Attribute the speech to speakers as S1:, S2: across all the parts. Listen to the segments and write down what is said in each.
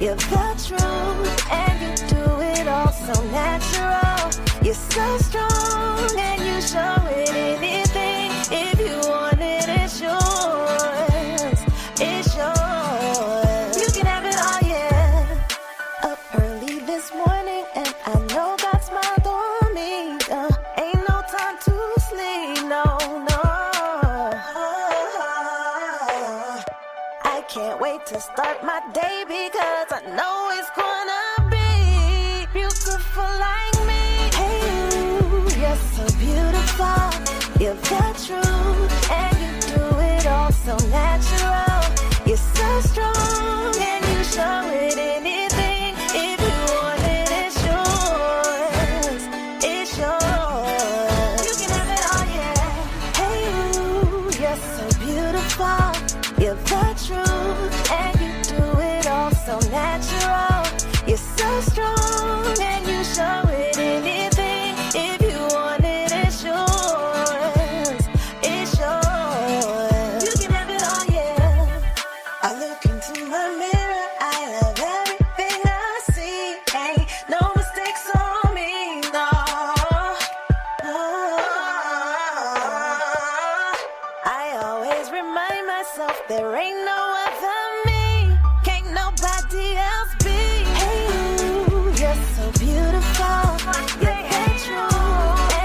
S1: You're the truth, and you do it all so natural. You're so strong, and you show it anything. If you want it, it's yours. It's yours. You can have it all, yeah. Up early this morning, and I know God smiled on me. Ain't no time to sleep, no. I can't wait to start my day because I know it's gonna be beautiful like me. Hey, you, you're so beautiful. You're the truth, and you do it all so natural. You're so strong, and you show it anything. If you want it, it's yours. It's yours. You can have it all, yeah. Hey, you, you're so beautiful. You're the truth, and you do it all so natural. You're so strong, and you show it anything. If you want it, it's yours. It's yours. You can have it all, yeah. I look into my mirror, I love everything I see. Ain't no mistakes on me, no. I always remind myself there ain't no other me. Can't nobody else be. Hey, you, you're so beautiful. You're the truth, and you do it all so natural.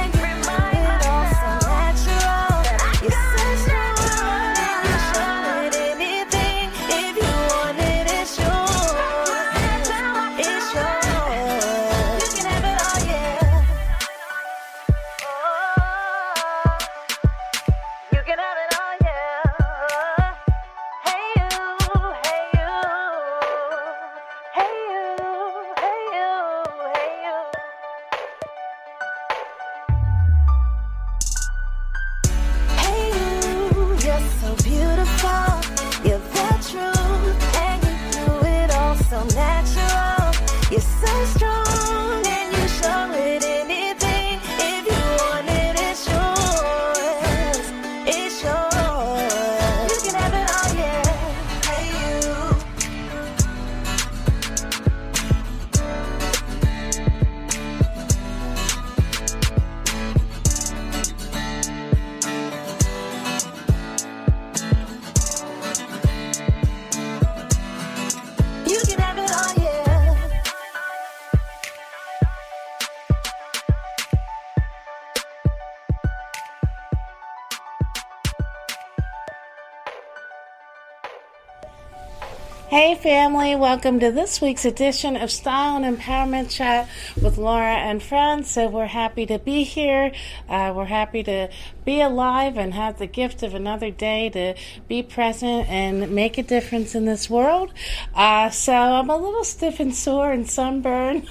S1: You're so strong, and you show it anything. If you want it, it's yours. It's yours. You can have it all, yeah. You can have it all, yeah. Hey you, hey you, hey you, hey you, hey you. Hey you, you're so beautiful. You're the truth, and you do it all so natural. You're so strong, and you show it anything. If you want it, it's yours. It's yours. You can have it all, yeah. Hey you. You can have it all, yeah.
S2: Hey family, welcome to this week's edition of Style and Empowerment Chat with Laura and friends. So we're happy to be here. We're happy to be alive and have the gift of another day to be present and make a difference in this world. So I'm a little stiff and sore and sunburned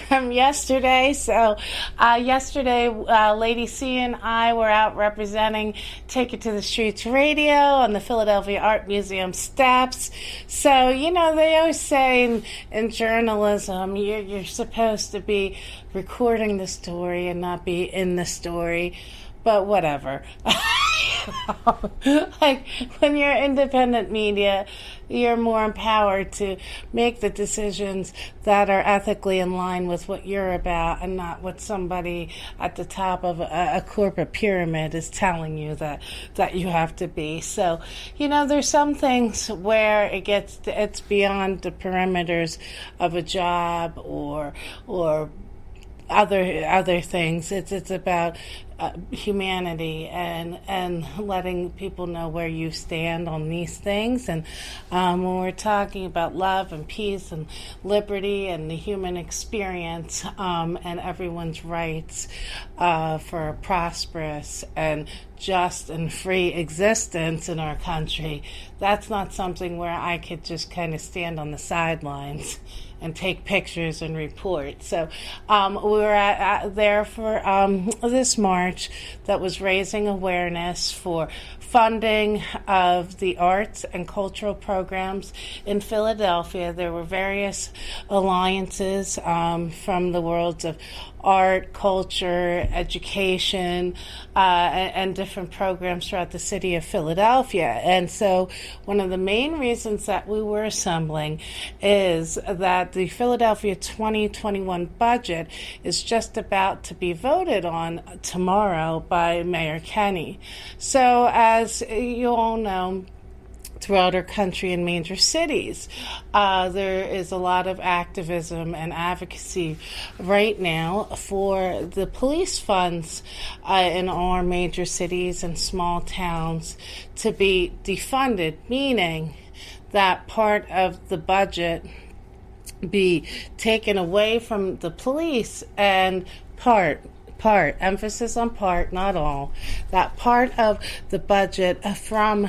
S2: from yesterday. So yesterday, Lady C and I were out representing Take It to the Streets Radio on the Philadelphia Art Museum steps. So, you know, they always say in journalism, you're supposed to be recording the story and not be in the story, but whatever. Like, when you're independent media, you're more empowered to make the decisions that are ethically in line with what you're about and not what somebody at the top of a corporate pyramid is telling you that you have to be. So, you know, there's some things where it's beyond the perimeters of a job or other things. It's about humanity and letting people know where you stand on these things. And when we're talking about love and peace and liberty and the human experience and everyone's rights for a prosperous and just and free existence in our country, that's not something where I could just kind of stand on the sidelines and take pictures and report. So we were there for this march that was raising awareness for funding of the arts and cultural programs in Philadelphia. There were various alliances from the worlds of art, culture, education, and different programs throughout the city of Philadelphia. And so one of the main reasons that we were assembling is that the Philadelphia 2021 budget is just about to be voted on tomorrow by Mayor Kenny. So as you all know, throughout our country and major cities, there is a lot of activism and advocacy right now for the police funds in our major cities and small towns to be defunded, meaning that part of the budget be taken away from the police and emphasis on part, not all, that part of the budget from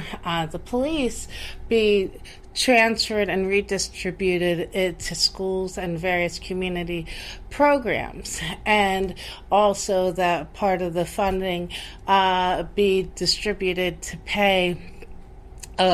S2: the police be transferred and redistributed to schools and various community programs, and also that part of the funding be distributed to pay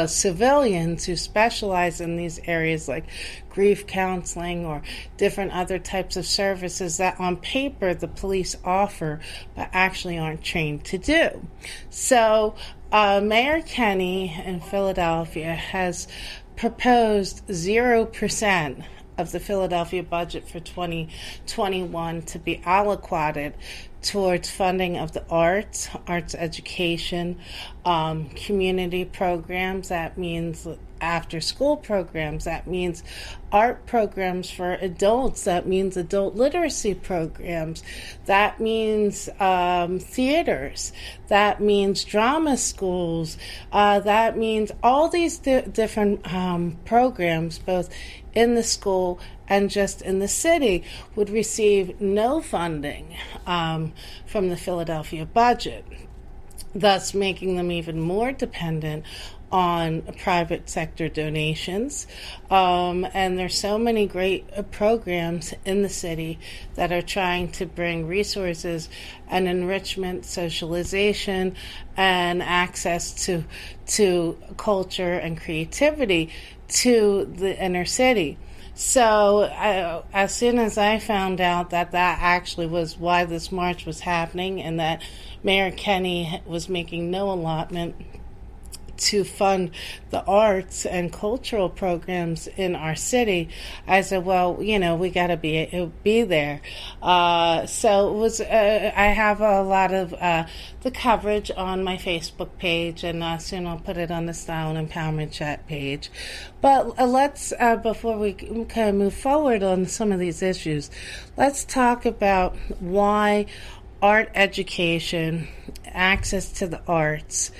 S2: civilians who specialize in these areas like grief counseling or different other types of services that on paper the police offer but actually aren't trained to do. So Mayor Kenny in Philadelphia has proposed 0% of the Philadelphia budget for 2021 to be allocated towards funding of the arts education, community programs. That means after-school programs. That means art programs for adults. That means adult literacy programs. That means theaters. That means drama schools. That means all these different programs, both in the school and just in the city, would receive no funding from the Philadelphia budget, thus making them even more dependent on private sector donations. And there's so many great programs in the city that are trying to bring resources and enrichment, socialization, and access to culture and creativity to the inner city. So as soon as I found out that actually was why this march was happening and that Mayor Kenny was making no allotment to fund the arts and cultural programs in our city, I said, well, we got to be there. So it was. I have a lot of the coverage on my Facebook page, and soon I'll put it on the Style and Empowerment Chat page. But let's, before we kind of move forward on some of these issues, let's talk about why art education, access to the arts,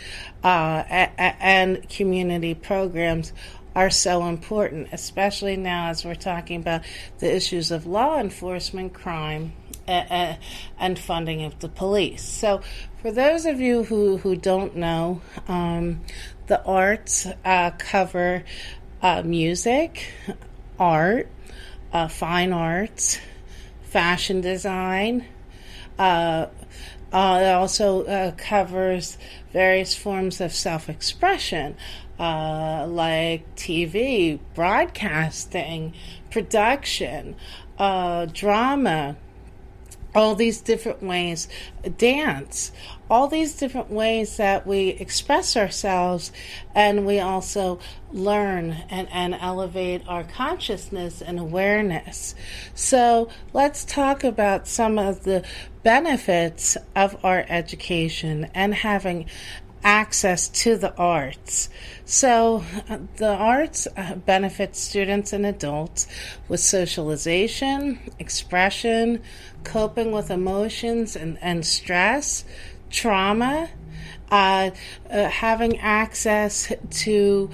S2: and community programs are so important, especially now as we're talking about the issues of law enforcement, crime, and funding of the police. So for those of you who don't know, the arts cover music, art, fine arts, fashion design. It also covers various forms of self-expression, like TV, broadcasting, production, drama, all these different ways, dance, all these different ways that we express ourselves, and we also learn and elevate our consciousness and awareness. So let's talk about some of the benefits of art education and having access to the arts. So the arts benefit students and adults with socialization, expression, coping with emotions and stress, trauma, having access to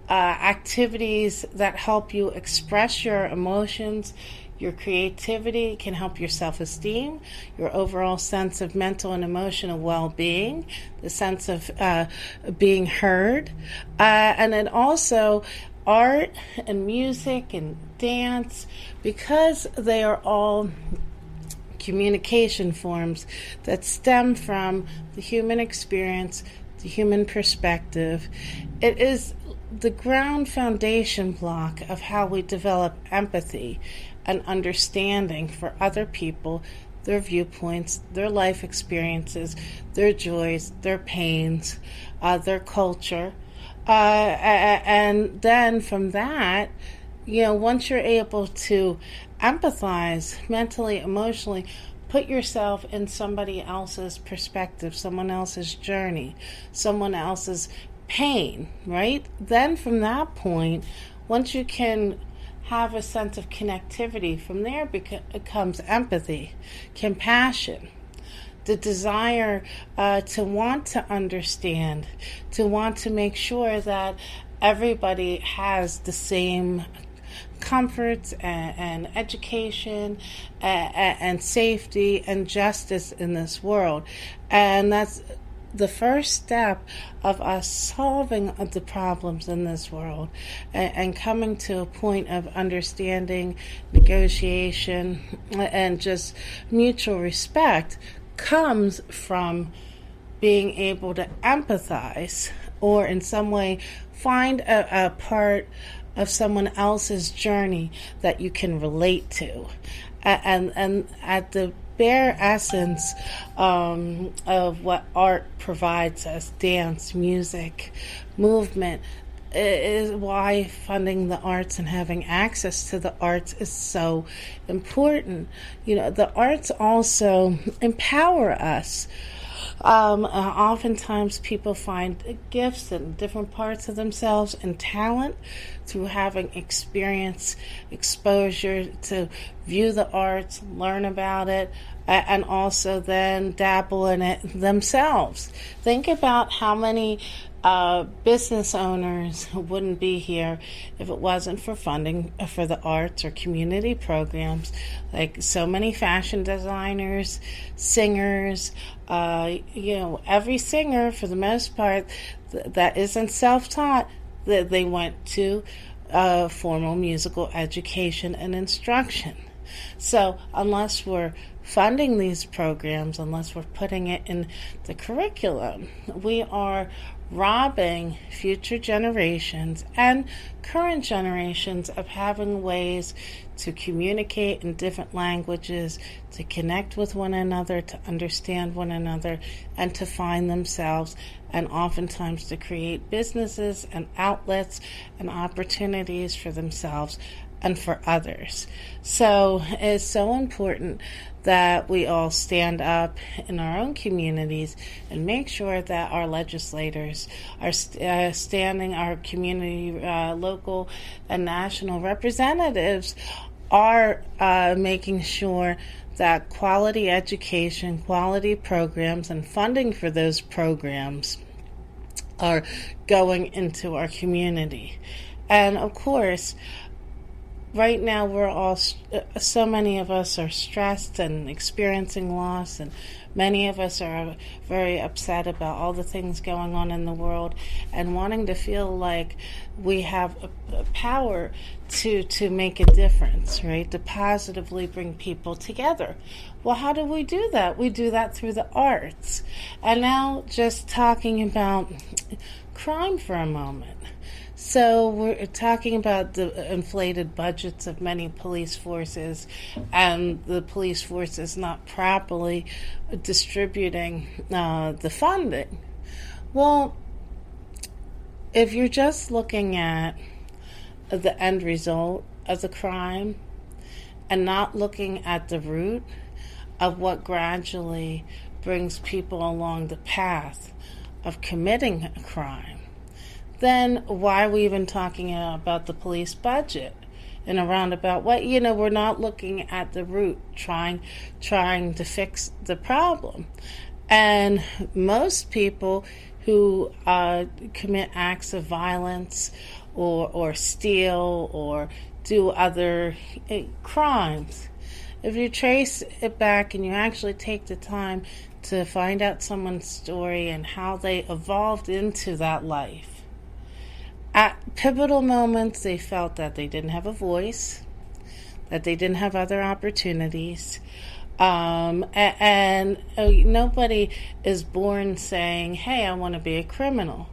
S2: activities that help you express your emotions. Your creativity can help your self-esteem, your overall sense of mental and emotional well-being, the sense of being heard, and then also art and music and dance, because they are all communication forms that stem from the human experience, the human perspective. It is the ground foundation block of how we develop empathy and understanding for other people their viewpoints, their life experiences, their joys, their pains, their culture. And then from that, once you're able to empathize mentally, emotionally, put yourself in somebody else's perspective, someone else's journey, someone else's pain, right? Then from that point, once you can have a sense of connectivity, from there becomes empathy, compassion, the desire to want to understand, to want to make sure that everybody has the same comforts and education and safety and justice in this world. And that's the first step of us solving the problems in this world and coming to a point of understanding, negotiation, and just mutual respect comes from being able to empathize or in some way find a part of someone else's journey that you can relate to. And at the bare essence of what art provides us, dance, music, movement, is why funding the arts and having access to the arts is so important. The arts also empower us. Oftentimes people find gifts in different parts of themselves and talent through having experience, exposure to view the arts, learn about it, and also then dabble in it themselves. Think about how many business owners wouldn't be here if it wasn't for funding for the arts or community programs. Like so many fashion designers, singers, every singer for the most part that isn't self-taught, that they went to formal musical education and instruction. So unless we're funding these programs, unless we're putting it in the curriculum, we are robbing future generations and current generations of having ways to communicate in different languages, to connect with one another, to understand one another, and to find themselves, and oftentimes to create businesses and outlets and opportunities for themselves and for others. So it's so important that we all stand up in our own communities and make sure that our legislators are standing, our community, local and national representatives are making sure that quality education, quality programs, and funding for those programs are going into our community. And of course, right now we're all, so many of us are stressed and experiencing loss, and many of us are very upset about all the things going on in the world and wanting to feel like we have a power to make a difference, right? To positively bring people together. Well, how do we do that? We do that through the arts. And now just talking about crime for a moment. So we're talking about the inflated budgets of many police forces and the police forces not properly distributing the funding. Well, if you're just looking at the end result of the crime and not looking at the root of what gradually brings people along the path of committing a crime, then why are we even talking about the police budget in a roundabout way? We're not looking at the root, trying to fix the problem. And most people who commit acts of violence or steal or do other crimes, if you trace it back and you actually take the time to find out someone's story and how they evolved into that life, at pivotal moments, they felt that they didn't have a voice, that they didn't have other opportunities, and nobody is born saying, hey, I want to be a criminal.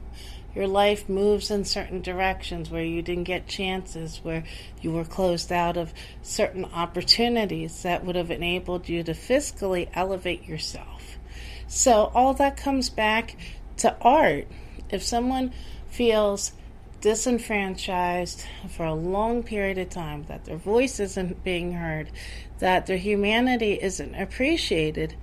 S2: your life moves in certain directions, where you didn't get chances, where you were closed out of certain opportunities that would have enabled you to fiscally elevate yourself. So all that comes back to art. If someone feels disenfranchised for a long period of time, that their voice isn't being heard, that their humanity isn't appreciated,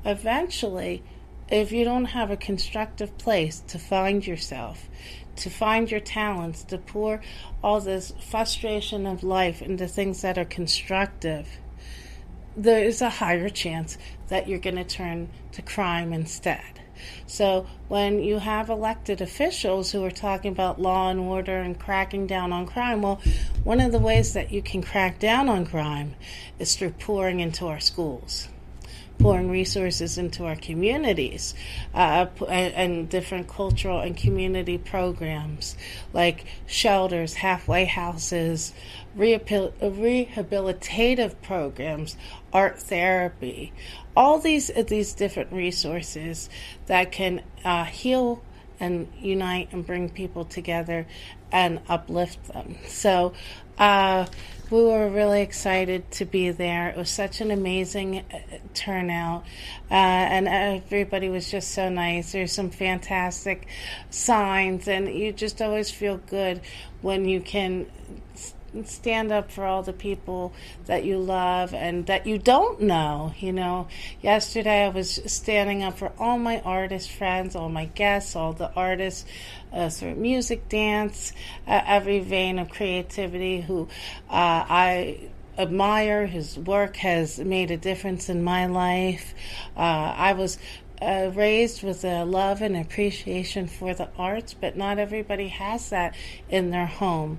S2: eventually, if you don't have a constructive place to find yourself, to find your talents, to pour all this frustration of life into things that are constructive, there is a higher chance that you're going to turn to crime instead. So when you have elected officials who are talking about law and order and cracking down on crime, well, one of the ways that you can crack down on crime is through pouring into our schools, pouring resources into our communities, and different cultural and community programs like shelters, halfway houses, rehabilitative programs, art therapy, all these different resources that can heal and unite and bring people together and uplift them. So we were really excited to be there. It was such an amazing turnout, and everybody was just so nice. There's some fantastic signs, and you just always feel good when you can stand up for all the people that you love and that you don't know. You know, yesterday I was standing up for all my artist friends, all my guests, all the artists, through music, dance, every vein of creativity who I admire, whose work has made a difference in my life. I was raised with a love and appreciation for the arts, but not everybody has that in their home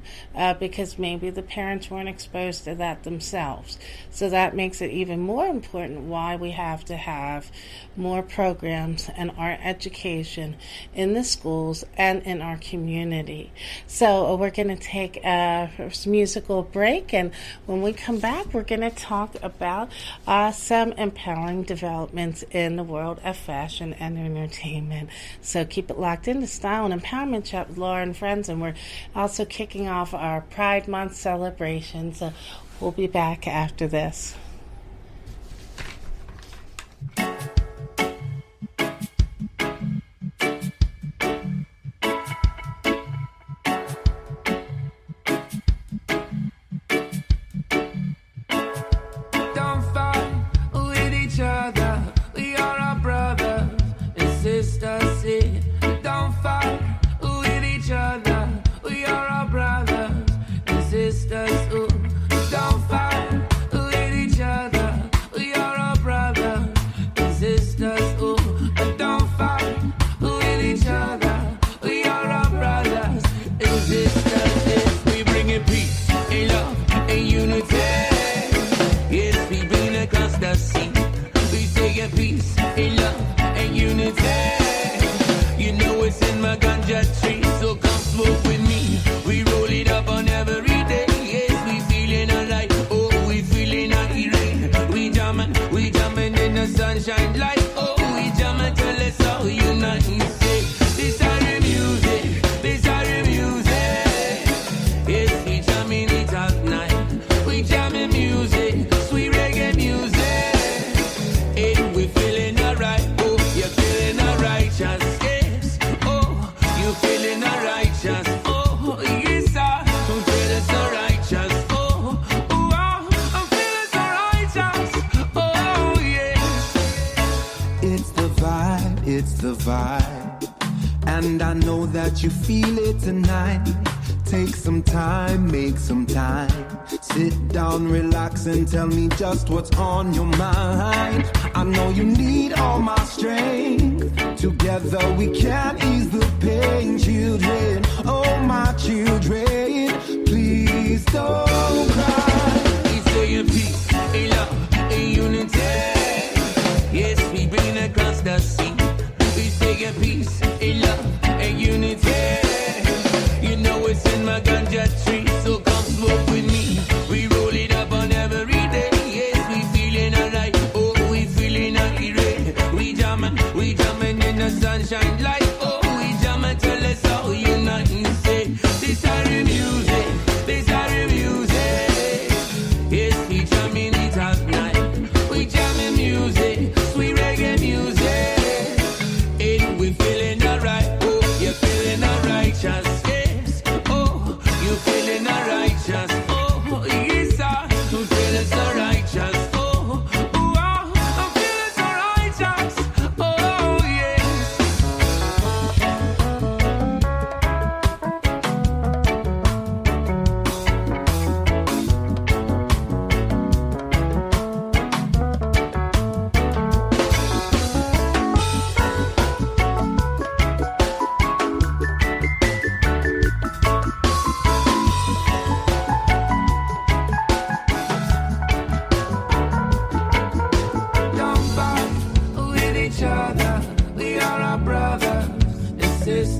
S2: because maybe the parents weren't exposed to that themselves. So that makes it even more important why we have to have more programs and art education in the schools and in our community. So we're going to take a musical break, and when we come back, we're going to talk about some empowering developments in the world of fashion and entertainment. So keep it locked into Style and Empowerment Chat with Laura and Friends, and we're also kicking off our Pride Month celebration. So we'll be back after this.
S3: And I know that you feel it tonight. Take some time, make some time. Sit down, relax, and tell me just what's on your mind. I know you need all my strength. Together we can ease the pain, children. Oh, my children, please don't cry.
S4: We say a peace, a love, a unity. Yes, we bring across the sea. We say a peace, a love, a unity. You know it's in my ganja tree, so come smoke with me. We roll it up on every day. Yes, we feeling alright. Oh, we feeling irate. We jamming in the sunshine light. Oh,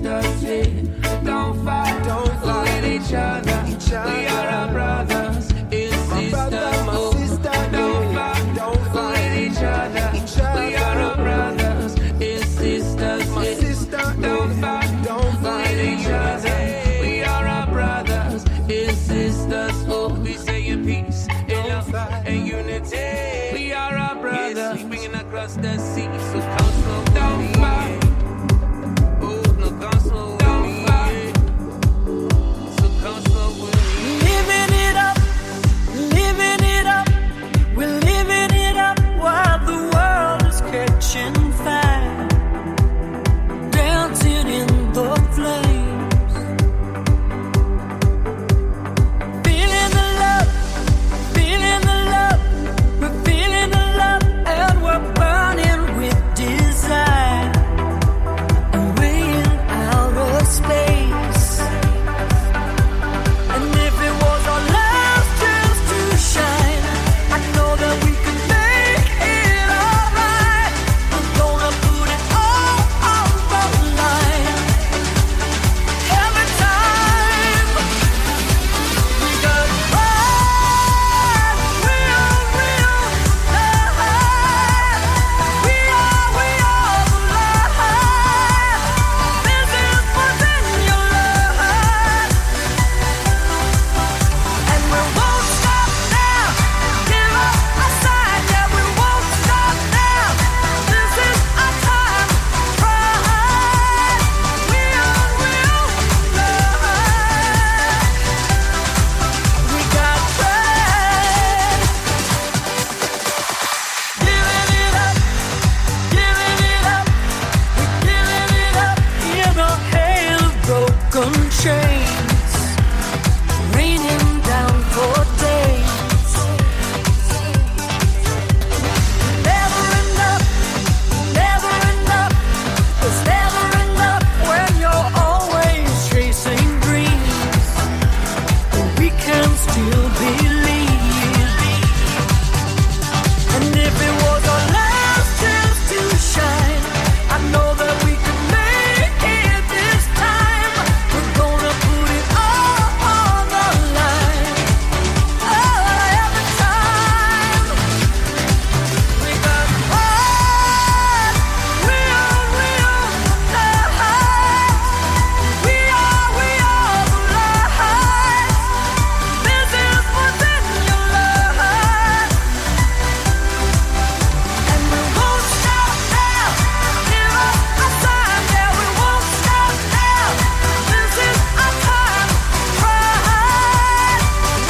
S4: sisters, yeah. Don't fight, with each other. We are our brothers and sisters. Oh, don't fight with each other. We are our brothers and sisters. Yeah. Don't fight with each other. We are our brothers and sisters. Oh, we saying peace and love and unity. We are our brothers. Yes, we bringing across the sea. So come slow, don't fight. Oh, no, come slow, don't fight. So come slow with me.
S5: Living it up, we're living it up while the world is catching fire, dancing in the flames, feeling the love, we're feeling the love, and we're burning with desire, away in outer space. And if it was our last chance to shine, I know that we could make it alright. We're gonna put it all on the line. Every time we got pride, real love. We are the light. This is what's in your life. And we won't stop now. Give up our side, yeah, we won't stop now. This is our time. Pride, we are real love. We got pride. Giving it up, giving it up, we're giving it up. In a hail of broken chains, raining down for days. Never enough, it's never enough when you're always chasing dreams. We can still believe. And if it was our last chance to shine, I know that we can make it this time. We're gonna put it all on the line. Oh, every time we got pride, real love. We are the light. This is what's in your life. And we won't stop now. Give up our time, yeah, we won't stop now. This is our time. Pride,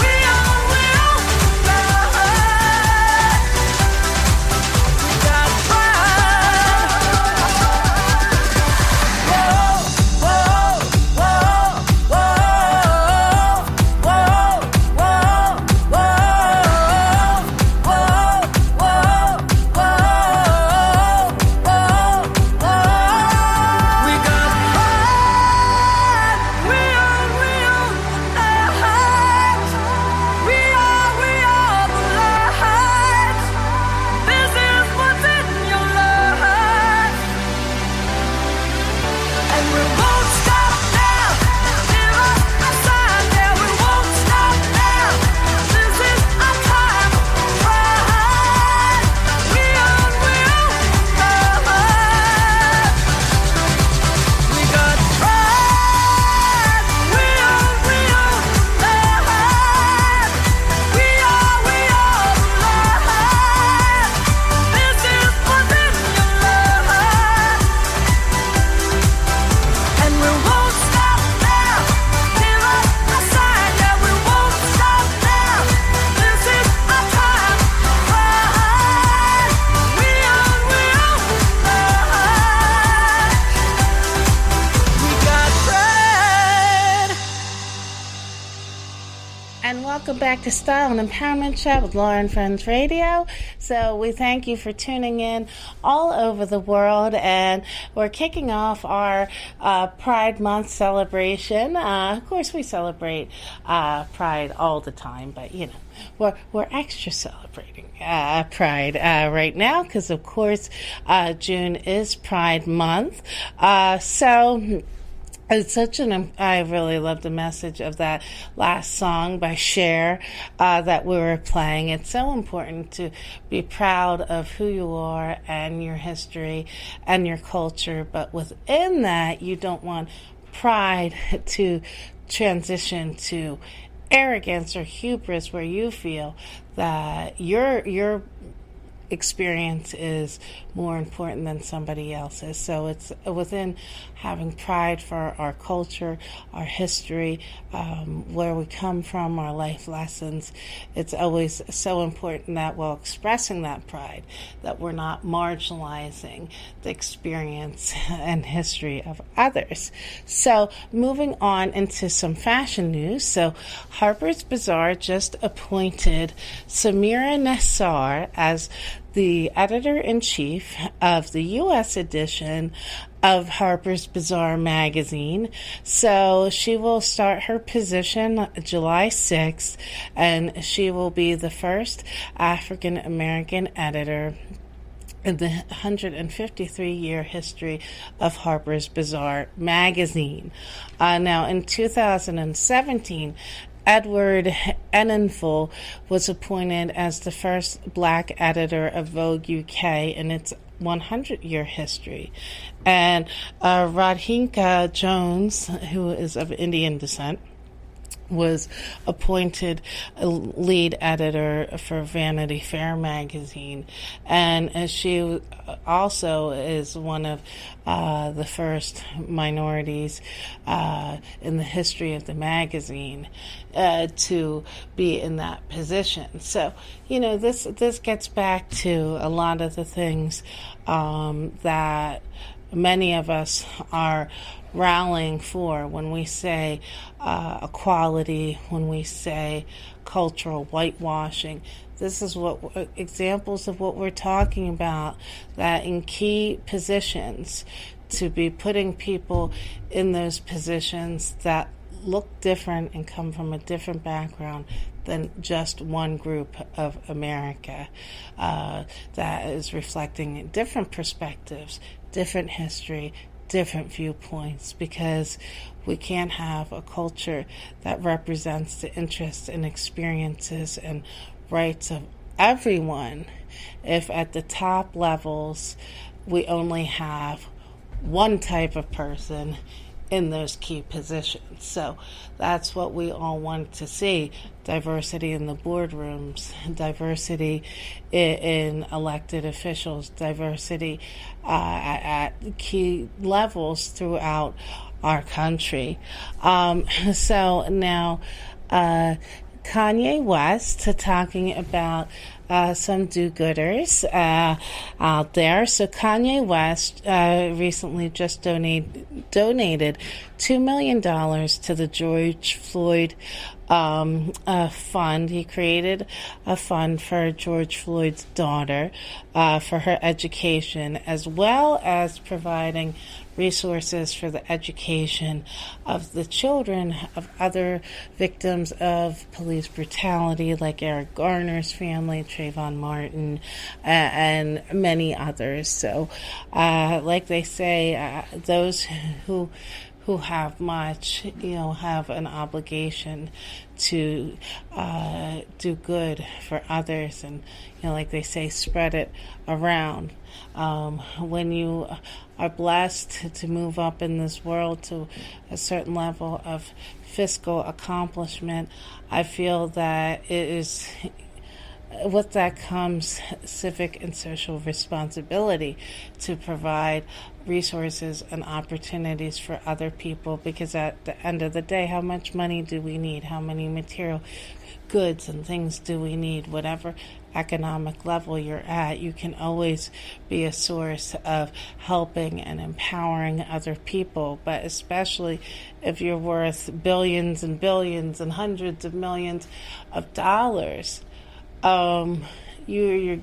S5: we are real love. We got pride. Whoa, whoa, whoa, whoa, whoa, whoa, we got pride. We are real light. We are the light. This is what's in your life. And we won't stop now. Give up our side, yeah, we won't stop now. This is our time. Pride, we are real love. We got pride, we are real love. We are the light. This is what's in your life. And we won't stop now. Give up our side, yeah, we won't stop now. This is our time. Pride, we are real love. We got pride.
S2: And welcome back to Style and Empowerment Chat with Laura and Friends Radio. So we thank you for tuning in all over the world, and we're kicking off our Pride Month celebration. Of course, we celebrate Pride all the time, but you know, we're extra celebrating Pride right now because, of course, June is Pride Month. So It's I really love the message of that last song by Cher that we were playing. It's so important to be proud of who you are and your history and your culture, but within that, you don't want pride to transition to arrogance or hubris, where you feel that your experience is more important than somebody else's. So it's within having pride for our culture, our history, where we come from, our life lessons. It's always so important that while expressing that pride, that we're not marginalizing the experience and history of others. So moving on into some fashion news. So Harper's Bazaar just appointed Samira Nassar as the editor-in-chief of the U.S. edition of Harper's Bazaar magazine. So she will start her position July 6th, and she will be the first African-American editor in the 153-year history of Harper's Bazaar magazine. Now, in 2017, Edward Enninful was appointed as the first black editor of Vogue UK in its 100-year history. And Radhika Jones, who is of Indian descent, was appointed a lead editor for Vanity Fair magazine, and she also is one of the first minorities in the history of the magazine to be in that position. So, this gets back to a lot of the things that many of us are rallying for when we say equality, when we say cultural whitewashing. This is what examples of what we're talking about, that in key positions, to be putting people in those positions that look different and come from a different background than just one group of America, that is reflecting different perspectives, different history, different viewpoints, because we can't have a culture that represents the interests and experiences and rights of everyone if at the top levels we only have one type of person in those key positions. So that's what we all want to see: diversity in the boardrooms, diversity in elected officials, diversity at key levels throughout our country. So now Kanye West talking about some do-gooders out there. So Kanye West recently just donated $2 million to the George Floyd fund. He created a fund for George Floyd's daughter for her education, as well as providing resources for the education of the children of other victims of police brutality, like Eric Garner's family, Trayvon Martin, and many others. So, like they say, those who have much, have an obligation to do good for others, and like they say, spread it around. When you are blessed to move up in this world to a certain level of fiscal accomplishment, I feel that it is, with that comes civic and social responsibility to provide resources and opportunities for other people, because at the end of the day, how much money do we need? How many material goods and things do we need? Whatever economic level you're at, you can always be a source of helping and empowering other people, but especially if you're worth billions and billions and hundreds of millions of dollars, you're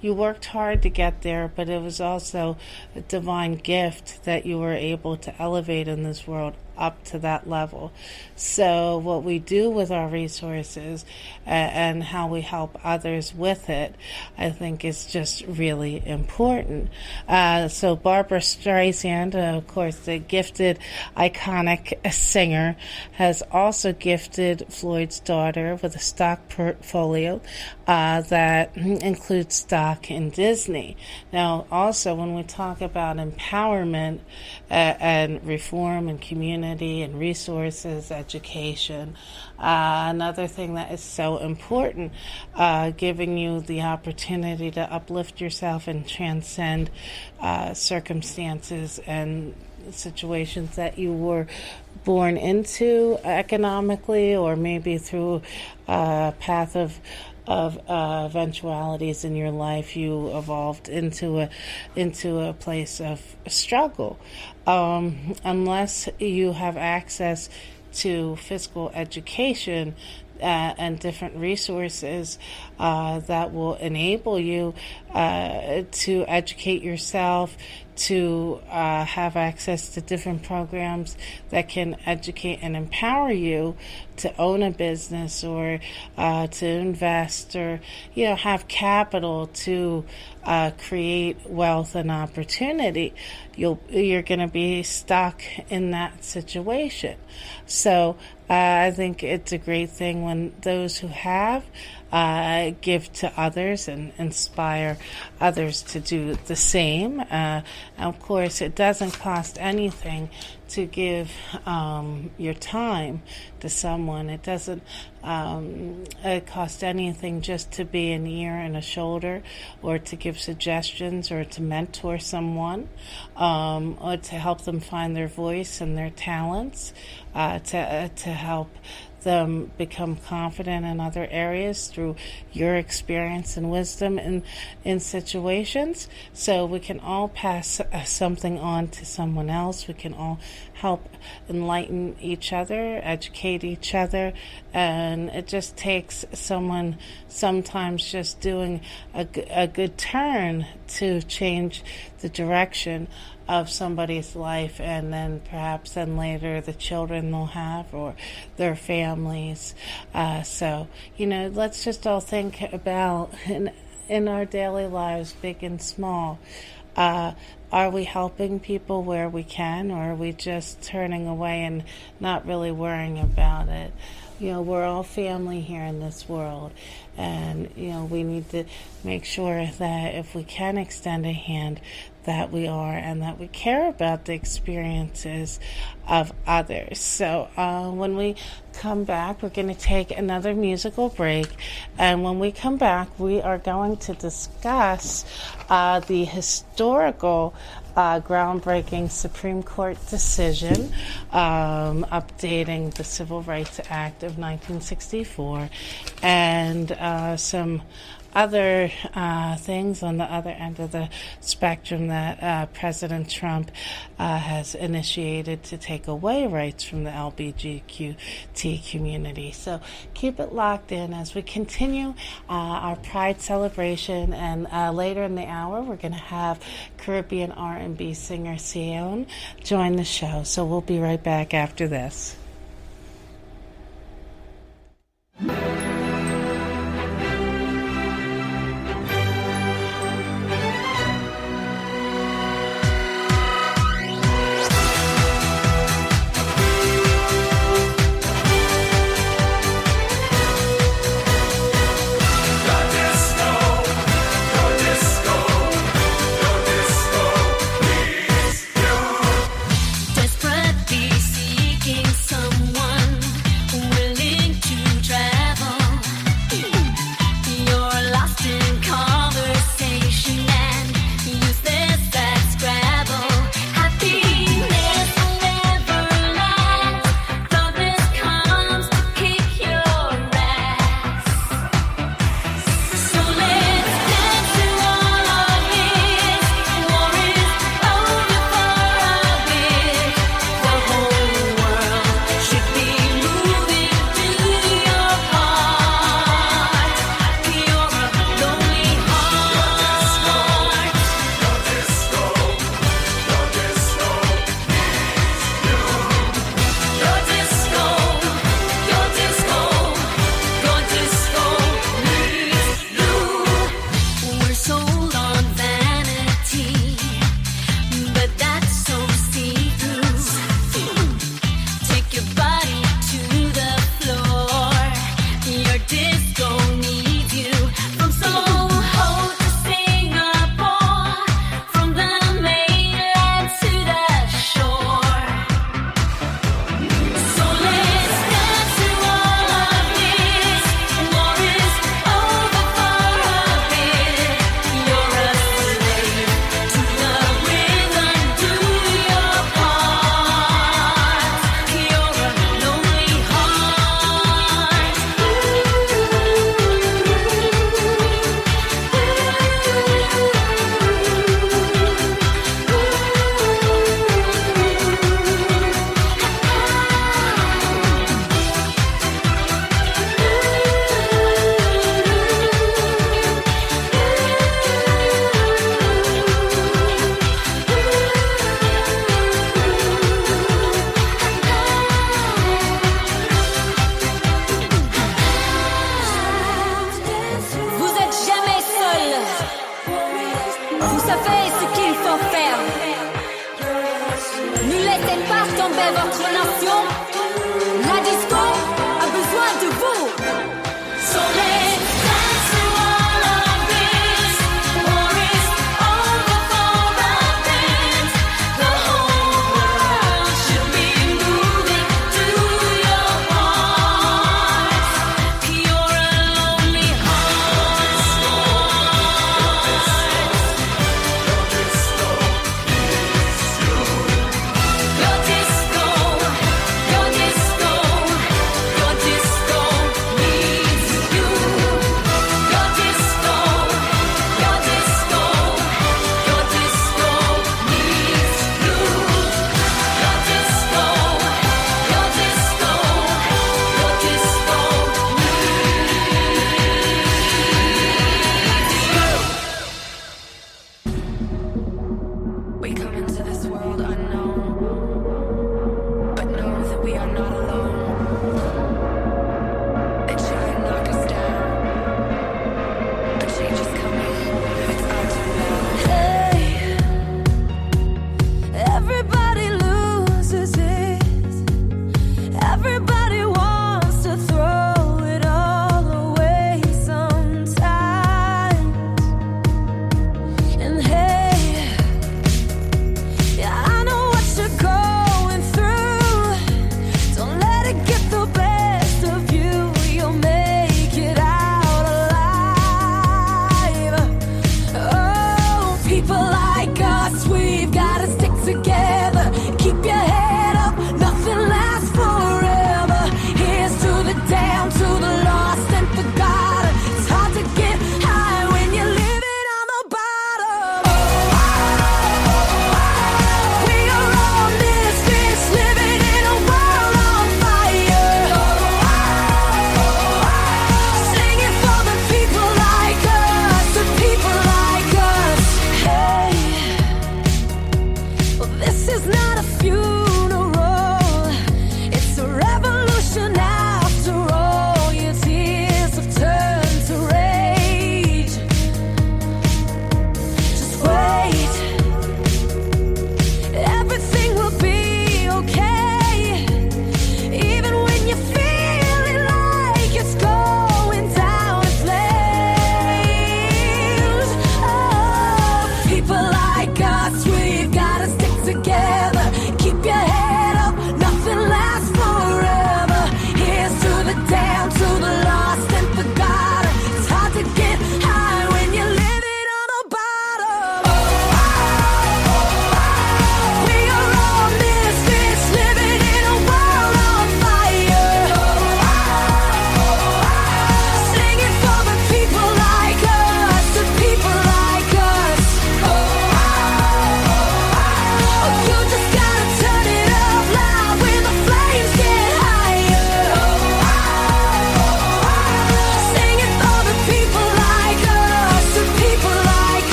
S2: you worked hard to get there, but it was also a divine gift that you were able to elevate in this world up to that level. So what we do with our resources and how we help others with it, I think is just really important. So Barbara Streisand, of course, the gifted, iconic singer, has also gifted Floyd's daughter with a stock portfolio that includes stock in Disney. Now, also, when we talk about empowerment and reform and community and resources, education, another thing that is so important, giving you the opportunity to uplift yourself and transcend circumstances and situations that you were born into economically, or maybe through a path of eventualities in your life, you evolved into a place of struggle. Unless you have access to physical education and different resources that will enable you to educate yourself, to have access to different programs that can educate and empower you to own a business, or to invest, or have capital to create wealth and opportunity. You're going to be stuck in that situation. So I think it's a great thing when those who have give to others and inspire others to do the same. Of course, it doesn't cost anything to give your time to someone. It doesn't cost anything just to be an ear and a shoulder, or to give suggestions, or to mentor someone, or to help them find their voice and their talents, to help them become confident in other areas through your experience and wisdom in situations. So we can all pass something on to someone else. We can all help enlighten each other, educate each other, and it just takes someone sometimes just doing a good turn to change the direction of somebody's life, and then perhaps later the children they'll have, or their families. So let's just all think about in our daily lives, big and small. Are we helping people where we can, or are we just turning away and not really worrying about it? We're all family here in this world, and we need to make sure that if we can extend a hand, that we are, and that we care about the experiences of others. So when we come back, we're going to take another musical break, and when we come back, we are going to discuss the historical groundbreaking Supreme Court decision updating the Civil Rights Act of 1964, and some other things on the other end of the spectrum that President Trump has initiated to take away rights from the LGBTQ community. So keep it locked in as we continue our Pride celebration, and later in the hour we're going to have Caribbean R&B singer Sayonne join the show. So we'll be right back after this.
S5: Desperately seeking some
S6: belle votre nation. La disco a besoin de vous. So let's dance through all of this. War is over for a dance. The whole world should be moving to your hearts. You're a lonely heart. Your disco, your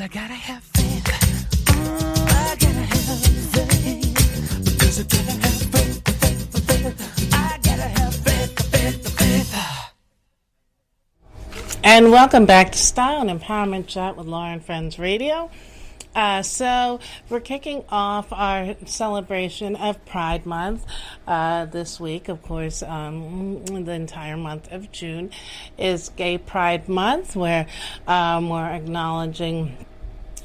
S4: I gotta have faith. I gotta have faith. Because I gotta have faith. I gotta have faith.
S2: And welcome back to Style and Empowerment Chat with Laura and Friends Radio. So we're kicking off our celebration of Pride Month this week. Of course, the entire month of June is Gay Pride Month, where we're acknowledging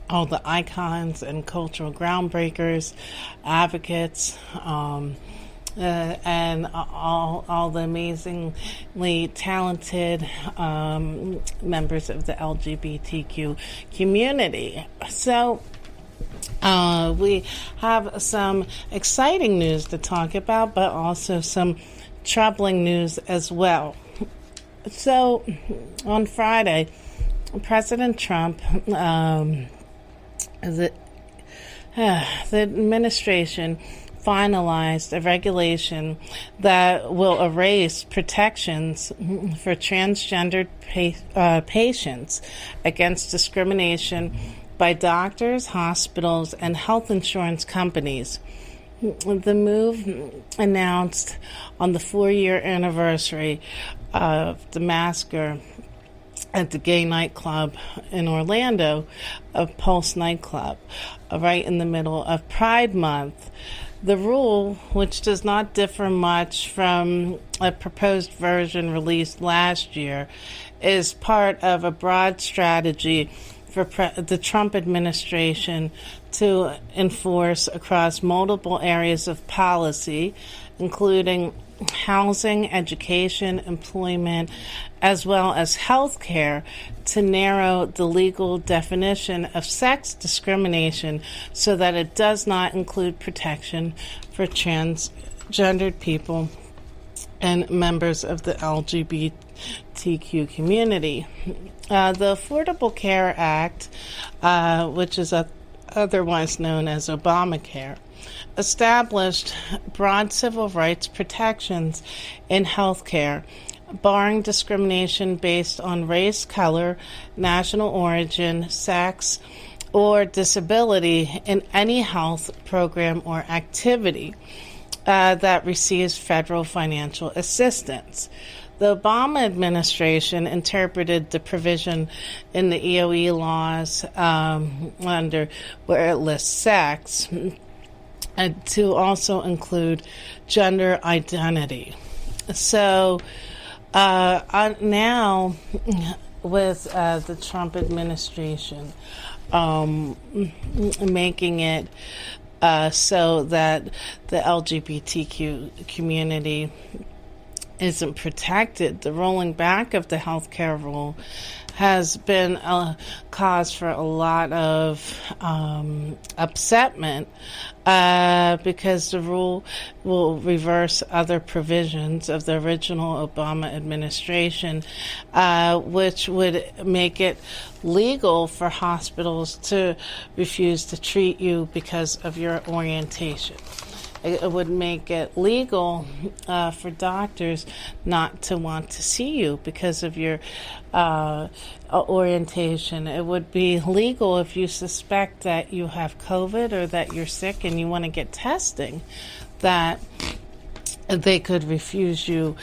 S2: all the icons and cultural groundbreakers, advocates, and all the amazingly talented members of the LGBTQ community. So we have some exciting news to talk about, but also some troubling news as well. So on Friday, President Trump, the administration finalized a regulation that will erase protections for transgendered patients against discrimination by doctors, hospitals, and health insurance companies. The move, announced on the 4-year anniversary of the massacre at the gay nightclub in Orlando, a Pulse nightclub, right in the middle of Pride Month. The rule, which does not differ much from a proposed version released last year, is part of a broad strategy for the Trump administration to enforce across multiple areas of policy, including housing, education, employment, as well as health care, to narrow the legal definition of sex discrimination so that it does not include protection for transgendered people and members of the LGBTQ community. The Affordable Care Act, which is otherwise known as Obamacare, established broad civil rights protections in health care, barring discrimination based on race, color, national origin, sex, or disability in any health program or activity that receives federal financial assistance. The Obama administration interpreted the provision in the EOE laws under where it lists sex to also include gender identity. So now with the Trump administration making it so that the LGBTQ community isn't protected, the rolling back of the health care rule has been a cause for a lot of upsetment because the rule will reverse other provisions of the original Obama administration, which would make it legal for hospitals to refuse to treat you because of your orientation. It would make it legal for doctors not to want to see you because of your orientation. It would be legal if you suspect that you have COVID or that you're sick and you want to get testing, that they could refuse you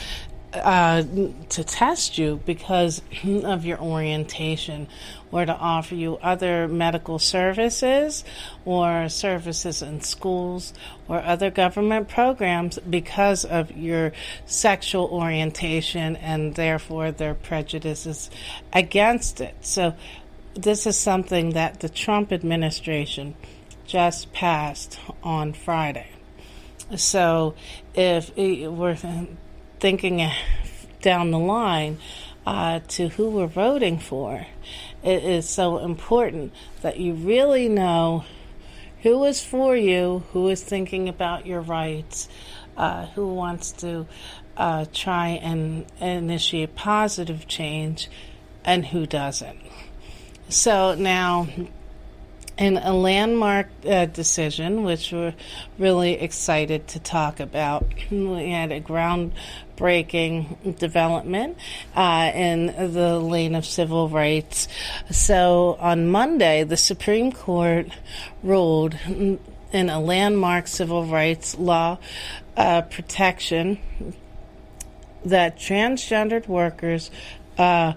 S2: to test you because of your orientation, or to offer you other medical services or services in schools or other government programs because of your sexual orientation, and therefore their prejudices against it. So this is something that the Trump administration just passed on Friday. So if we're thinking down the line to who we're voting for, it is so important that you really know who is for you, who is thinking about your rights, who wants to try and initiate positive change, and who doesn't. So now, in a landmark decision, which we're really excited to talk about, we had a groundbreaking development in the lane of civil rights. So on Monday, the Supreme Court ruled in a landmark civil rights law protection that transgendered workers are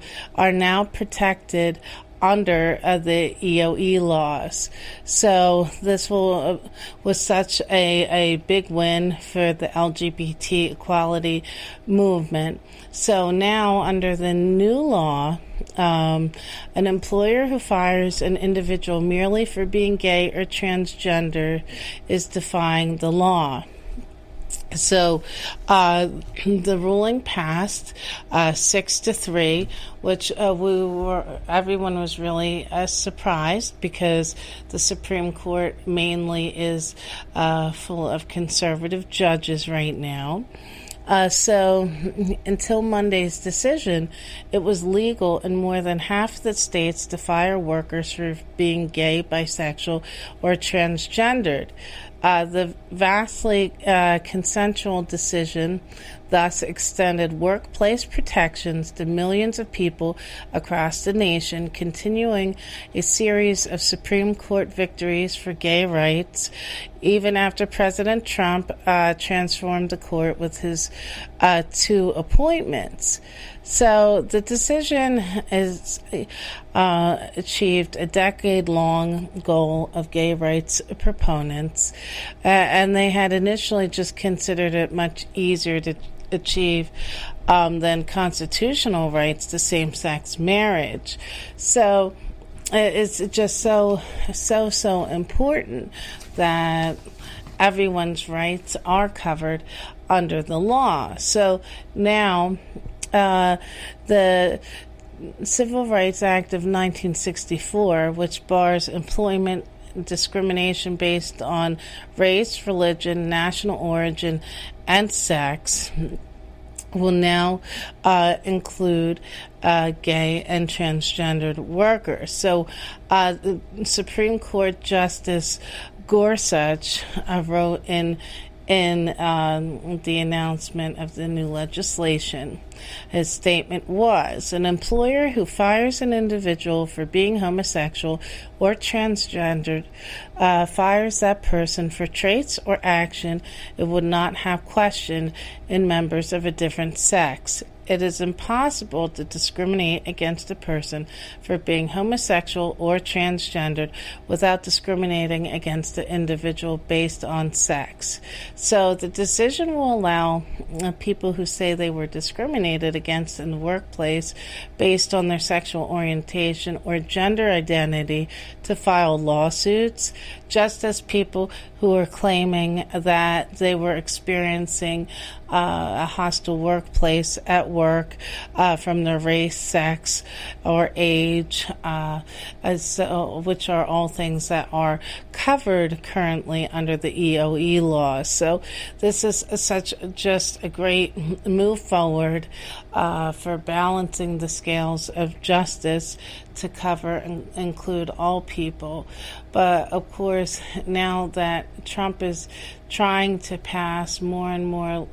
S2: now protected under the EOE laws. So this was such a big win for the LGBT equality movement. So now, under the new law, an employer who fires an individual merely for being gay or transgender is defying the law. So the ruling passed 6-3, which everyone was really surprised, because the Supreme Court mainly is full of conservative judges right now. So until Monday's decision, it was legal in more than half the states to fire workers for being gay, bisexual, or transgendered. The vastly consensual decision thus extended workplace protections to millions of people across the nation, continuing a series of Supreme Court victories for gay rights, even after President Trump transformed the court with his 2 appointments. So the decision is achieved a decade-long goal of gay rights proponents, and they had initially just considered it much easier to achieve than constitutional rights to same-sex marriage. So it's just so important that everyone's rights are covered under the law. So now the Civil Rights Act of 1964, which bars employment discrimination based on race, religion, national origin, and sex, will now include gay and transgendered workers. So the Supreme Court Justice Gorsuch wrote in the announcement of the new legislation. His statement was, an employer who fires an individual for being homosexual or transgendered fires that person for traits or action it would not have questioned in members of a different sex. It is impossible to discriminate against a person for being homosexual or transgendered without discriminating against the individual based on sex. So the decision will allow people who say they were discriminated against in the workplace based on their sexual orientation or gender identity to file lawsuits, just as people who are claiming that they were experiencing a hostile workplace at work from their race, sex, or age, which are all things that are covered currently under the EOE laws. So this is just a great move forward for balancing the scales of justice to cover and include all people. But of course, now that Trump is trying to pass more and more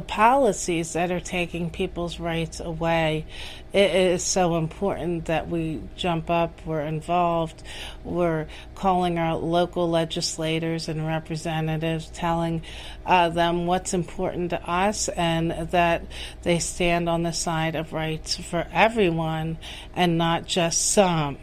S2: policies that are taking people's rights away. It is so important that we jump up, we're involved, we're calling our local legislators and representatives, telling them what's important to us, and that they stand on the side of rights for everyone and not just some.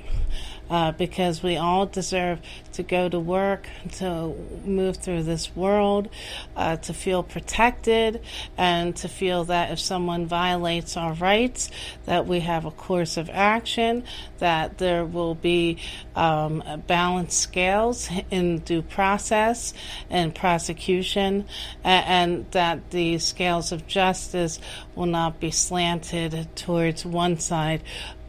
S2: Because we all deserve to go to work, to move through this world, to feel protected, and to feel that if someone violates our rights, that we have a course of action, that there will be balanced scales in due process and prosecution, and that the scales of justice will not be slanted towards one side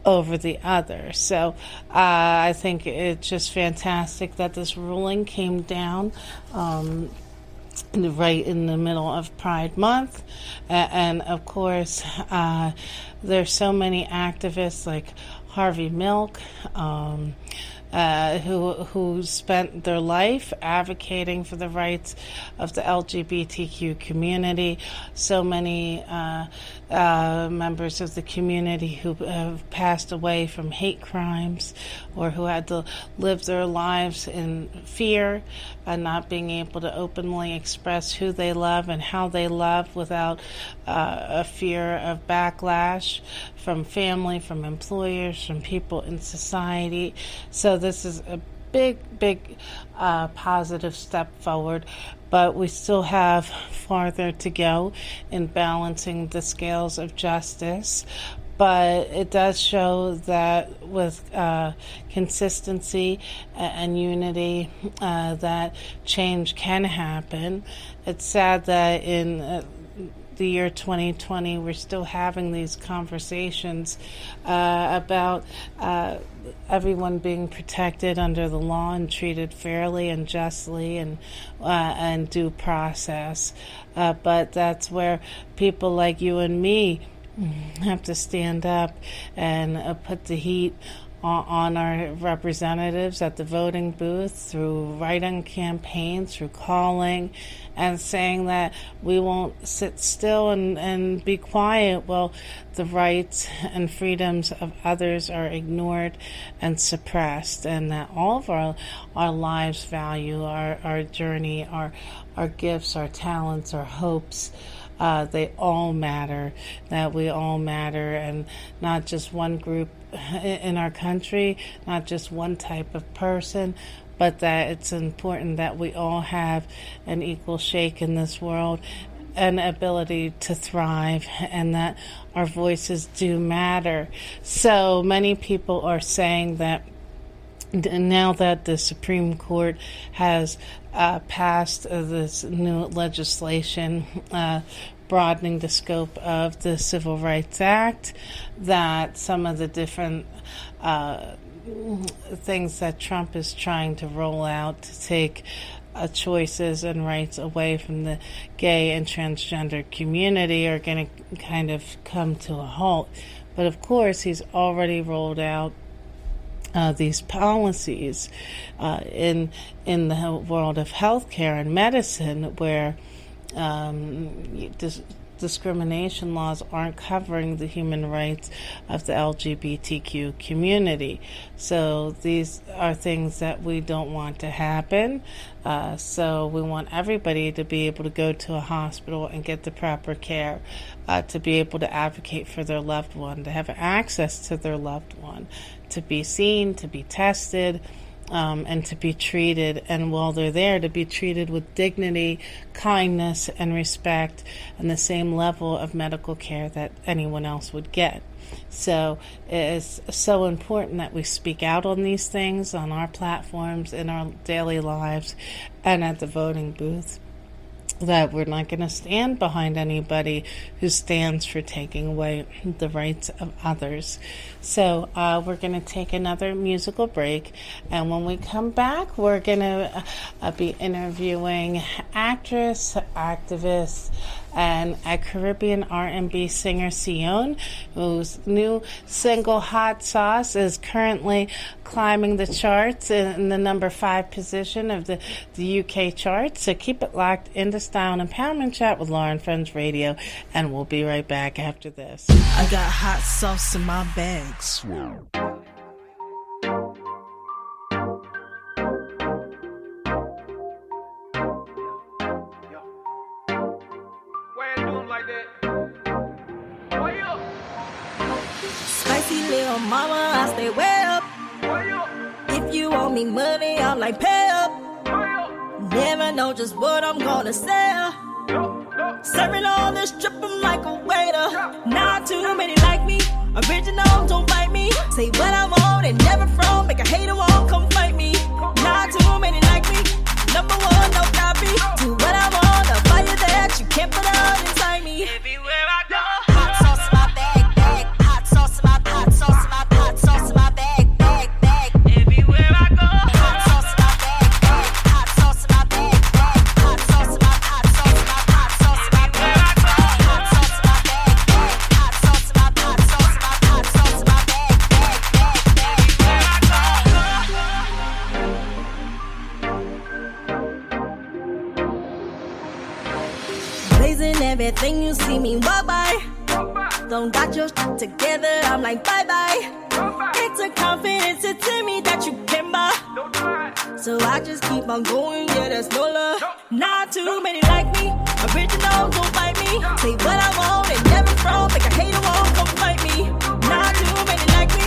S2: over the other. So I think it's just fantastic that this ruling came down right in the middle of Pride Month. And of course, there's so many activists like Harvey Milk, who spent their life advocating for the rights of the LGBTQ community. So many members of the community who have passed away from hate crimes, or who had to live their lives in fear and not being able to openly express who they love and how they love without a fear of backlash from family, from employers, from people in society. So this is a big positive step forward, but we still have farther to go in balancing the scales of justice. But it does show that with consistency and unity, that change can happen. It's sad that in the year 2020, we're still having these conversations about everyone being protected under the law and treated fairly and justly and due process. But that's where people like you and me have to stand up and put the heat on our representatives at the voting booth, through writing campaigns, through calling and saying that we won't sit still and be quiet while the rights and freedoms of others are ignored and suppressed, and that all of our lives value, our journey, our gifts, our talents, our hopes, they all matter, that we all matter, and not just one group in our country, not just one type of person, but that it's important that we all have an equal shake in this world, an ability to thrive, and that our voices do matter. So many people are saying that now that the Supreme Court has passed this new legislation broadening the scope of the Civil Rights Act, that some of the different things that Trump is trying to roll out to take choices and rights away from the gay and transgender community are going to kind of come to a halt. But of course, he's already rolled out these policies in the world of healthcare and medicine, where discrimination laws aren't covering the human rights of the LGBTQ community. So these are things that we don't want to happen. So we want everybody to be able to go to a hospital and get the proper care, to be able to advocate for their loved one, to have access to their loved one, to be seen, to be tested, and to be treated, and while they're there, to be treated with dignity, kindness, and respect, and the same level of medical care that anyone else would get. So it is so important that we speak out on these things on our platforms, in our daily lives, and at the voting booth, that we're not going to stand behind anybody who stands for taking away the rights of others. So we're going to take another musical break, and when we come back, we're going to be interviewing actress, activist, and a Caribbean R&B singer Sayonne, whose new single Hot Sauce is currently climbing the charts in the number 5 position of the UK charts. So keep it locked into Style and Empowerment Chat with Lauren Friends Radio, and we'll be right back after this.
S7: I got hot sauce in my bags.
S8: Spicy little mama, I stay way up. If you owe me money, I'm like pay up. Never know just what I'm gonna sell. Serving all this strip, I'm like a waiter. Not too many like me. Original, don't bite me. Say what I want and never from. Make a hater won't come fight me. Not too many like me. Number one, no copy. Do what I want, a fire that you can't put out inside me. Everywhere I go. Hot sauce in my bag, bag. Hot sauce in my hot sauce in my hot sauce in my bag, bag, bag. Everywhere I go. Hot sauce in my bag, bag. Hot sauce in my bag, bag. Hot sauce in my hot sauce in my hot sauce in my bag, bag. Hot sauce in my bag, bag. Hot sauce in my hot sauce in my hot sauce in my bag, bag, bag. Everywhere I go. Blazing everything you see me walk by. Don't got your shit together, I'm like bye bye. It's a confidence, it's in me that you can buy. So I just keep on going, yeah, there's no love. Not too many like me. Original, don't fight me. Say what I want and never from. Make a hater won't come fight me. Not too many like me.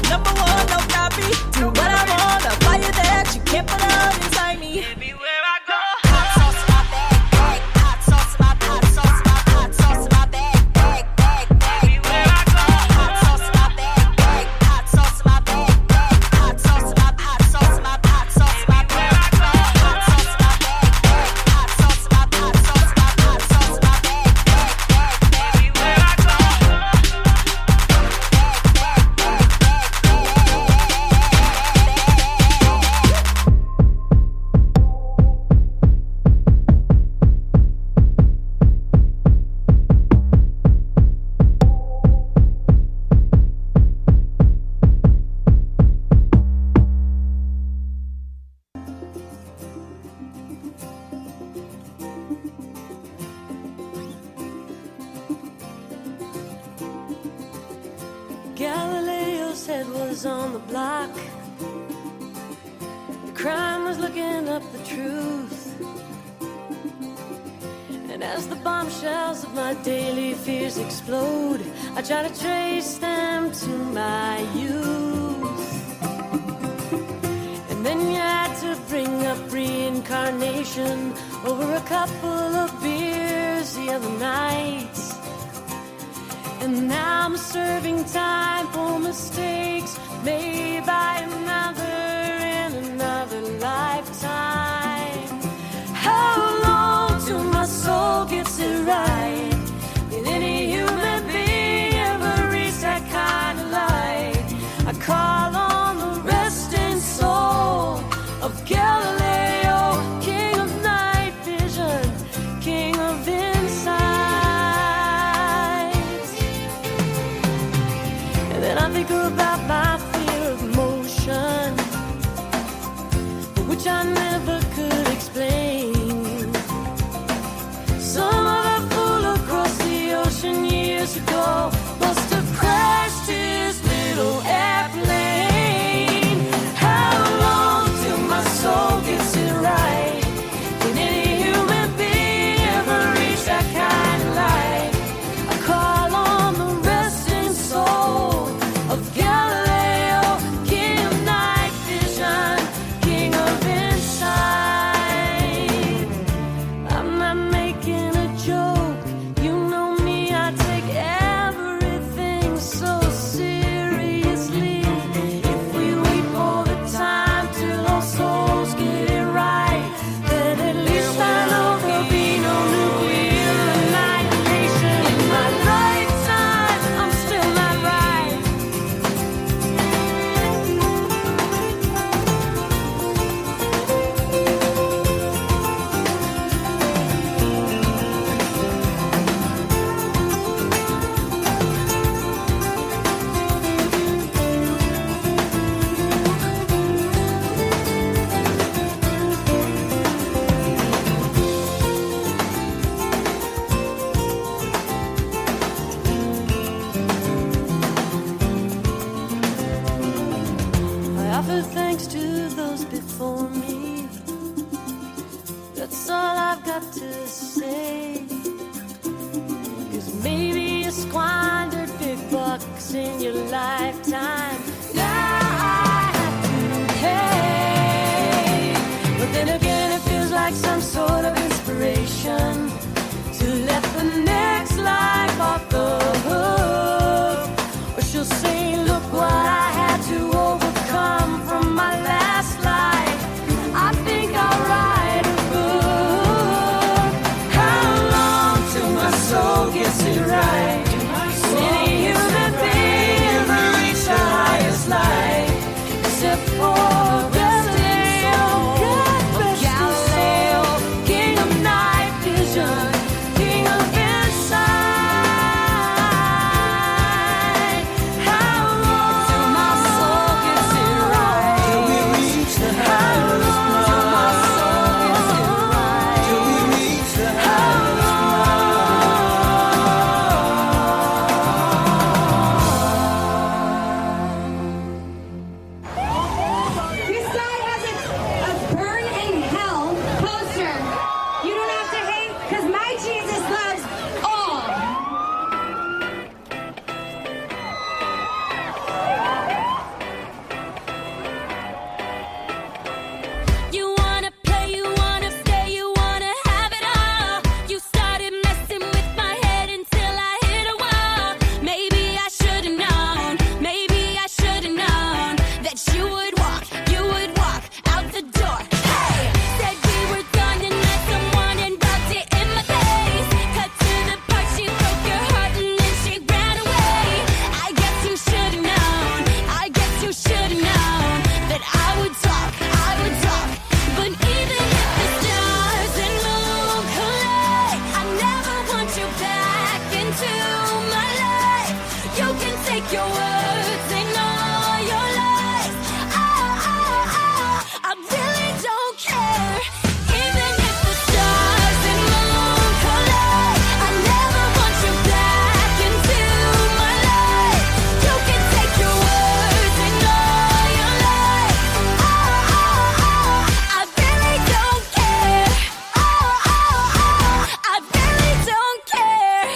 S8: Number one, no copy. Do what I want, a fire that you can't put out inside me. Everywhere I go. Hot sauce in my bag, bag. Hot sauce in my hot sauce in my hot sauce in my bag, bag, bag, bag. Everywhere I go. Hot sauce in my bag, bag. Hot sauce in my bag, bag. Hot sauce in my hot sauce in my hot sauce in my bag. Hot sauce in my bag, bag. Hot sauce in my hot sauce in my hot sauce in my bag, bag, bag, bag. Everywhere I go.
S6: Galileo's head was on the block. The crime was looking up the truth. And as the bombshells of my daily fears explode, I try to trace them to my youth. And then you had to bring up reincarnation over a couple of beers the other night. And now I'm serving time for mistakes made by another in another lifetime. How long till my soul gets it right? Did any human being ever reach that kind of light? I call on the resting soul of Galileo, king of night vision, king of insight. Then I think about my fear of motion, which I never could explain. Some other fool across the ocean years ago must have crashed his little airplane. How long till my soul gets it right? Can any human being ever reach that kind of light? I call on the resting soul of Galilee.
S8: once in your lifetime. Now I have to pay. But then again, it feels like some sort of inspiration to let the next life off the hook. Or she'll say, look what I had to overcome from my last life. I think I'll write a book. How long till my soul gets it right? Any human being ever reach the highest light, except for Galileo, king of night vision, king of insight. How long till my soul gets it right? Till we reach the highest till my soul gets it right? Till we reach the highest
S6: This guy has a burn in hell poster. You don't have to hate, because my Jesus loves all.
S8: You wanna play, you wanna stay, you wanna have it all. You started messing with my head until I hit a wall. Maybe I should've known, maybe I should've known that you would walk out the door. Hey, said we were done and let someone and rubbed it in my face. Cut to the part, she broke your heart and then she ran away. I guess you should've known, I guess you should've known that I would talk. But even if the stars and moon collide, I never want you back into my life. You can take your words and all your lies. I really don't care. Even if the stars and moon collide, I never want you back into my life. You can take your words and all your lies. I really don't care. I really don't care.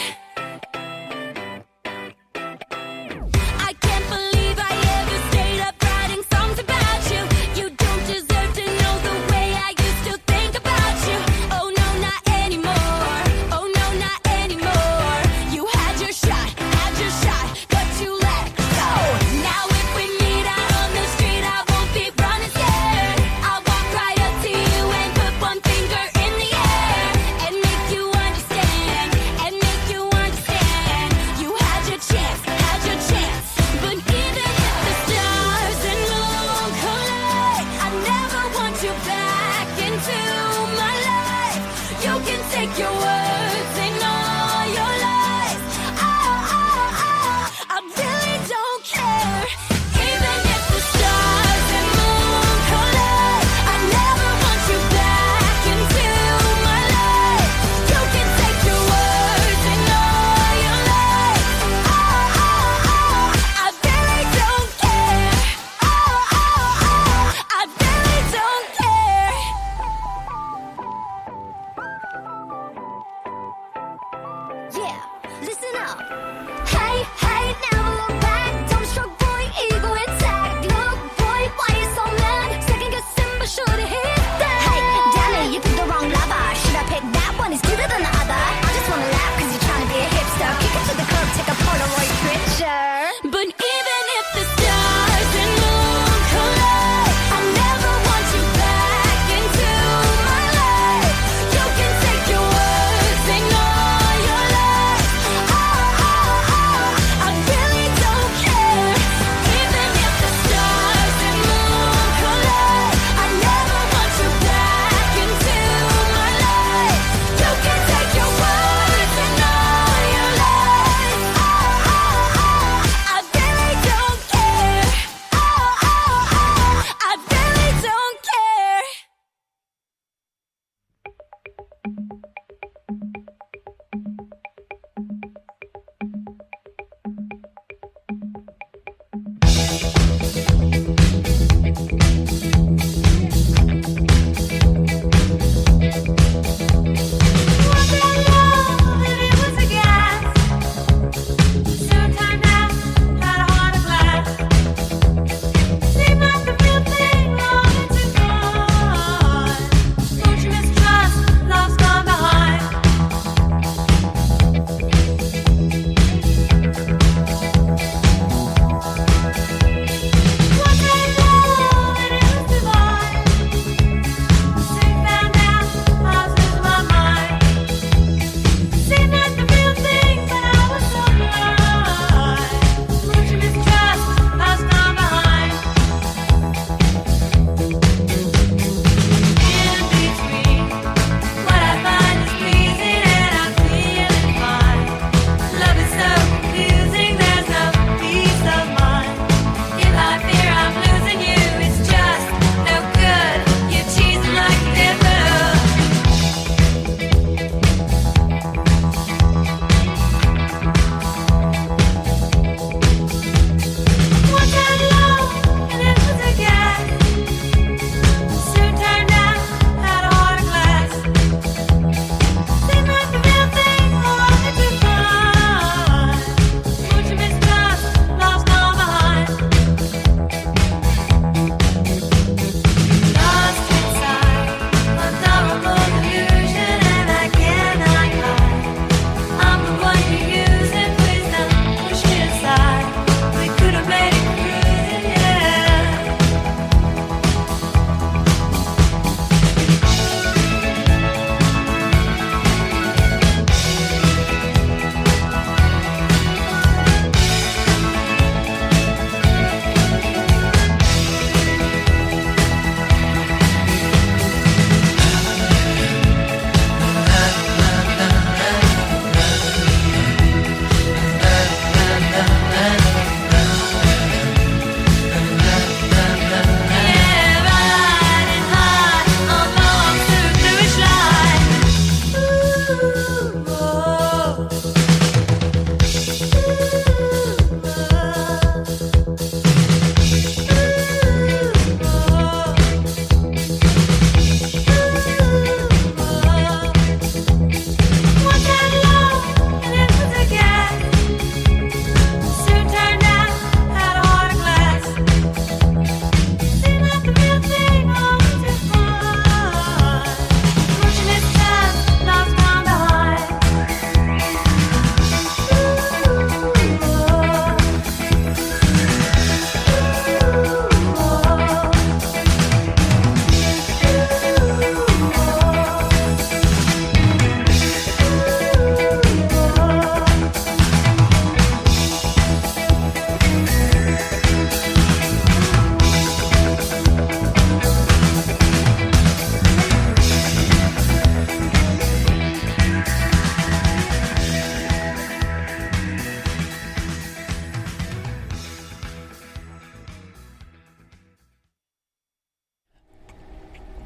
S8: I can't believe I ever stayed up writing songs about you. You don't deserve to know the way I used to think about you. Oh no, not anymore. Oh no, not anymore. You had your shot, but you let go. Now if we meet out on the street, I won't be running scared. I'll walk right up to you and put one finger in the air and make you understand, You had your chance, but even if the stars and moon collide, I never want you back into my life. You can take your words and all your lies. I really don't care. Even if the stars and moon collide, I never want you back into my life. You can take your words and all your lies. I really don't care. I really don't care. Yeah, listen up. Hey, now look back. Don't stroke, boy, ego intact. Look, boy, why you so mad? Second guessing, but should've hit that. Hey, damn it, you picked the wrong lover. Should I pick that one? It's cuter than the other. I just wanna laugh 'cause you're trying to be a hipster. Kick it to the curb, take a Polaroid picture. But even if the stars and moon collide, I never want you back into my life. You can take your words and all your lies. I really don't care. Even if the stars and moon collide, I never want you back into my life. You can take your words and all your lies. I really don't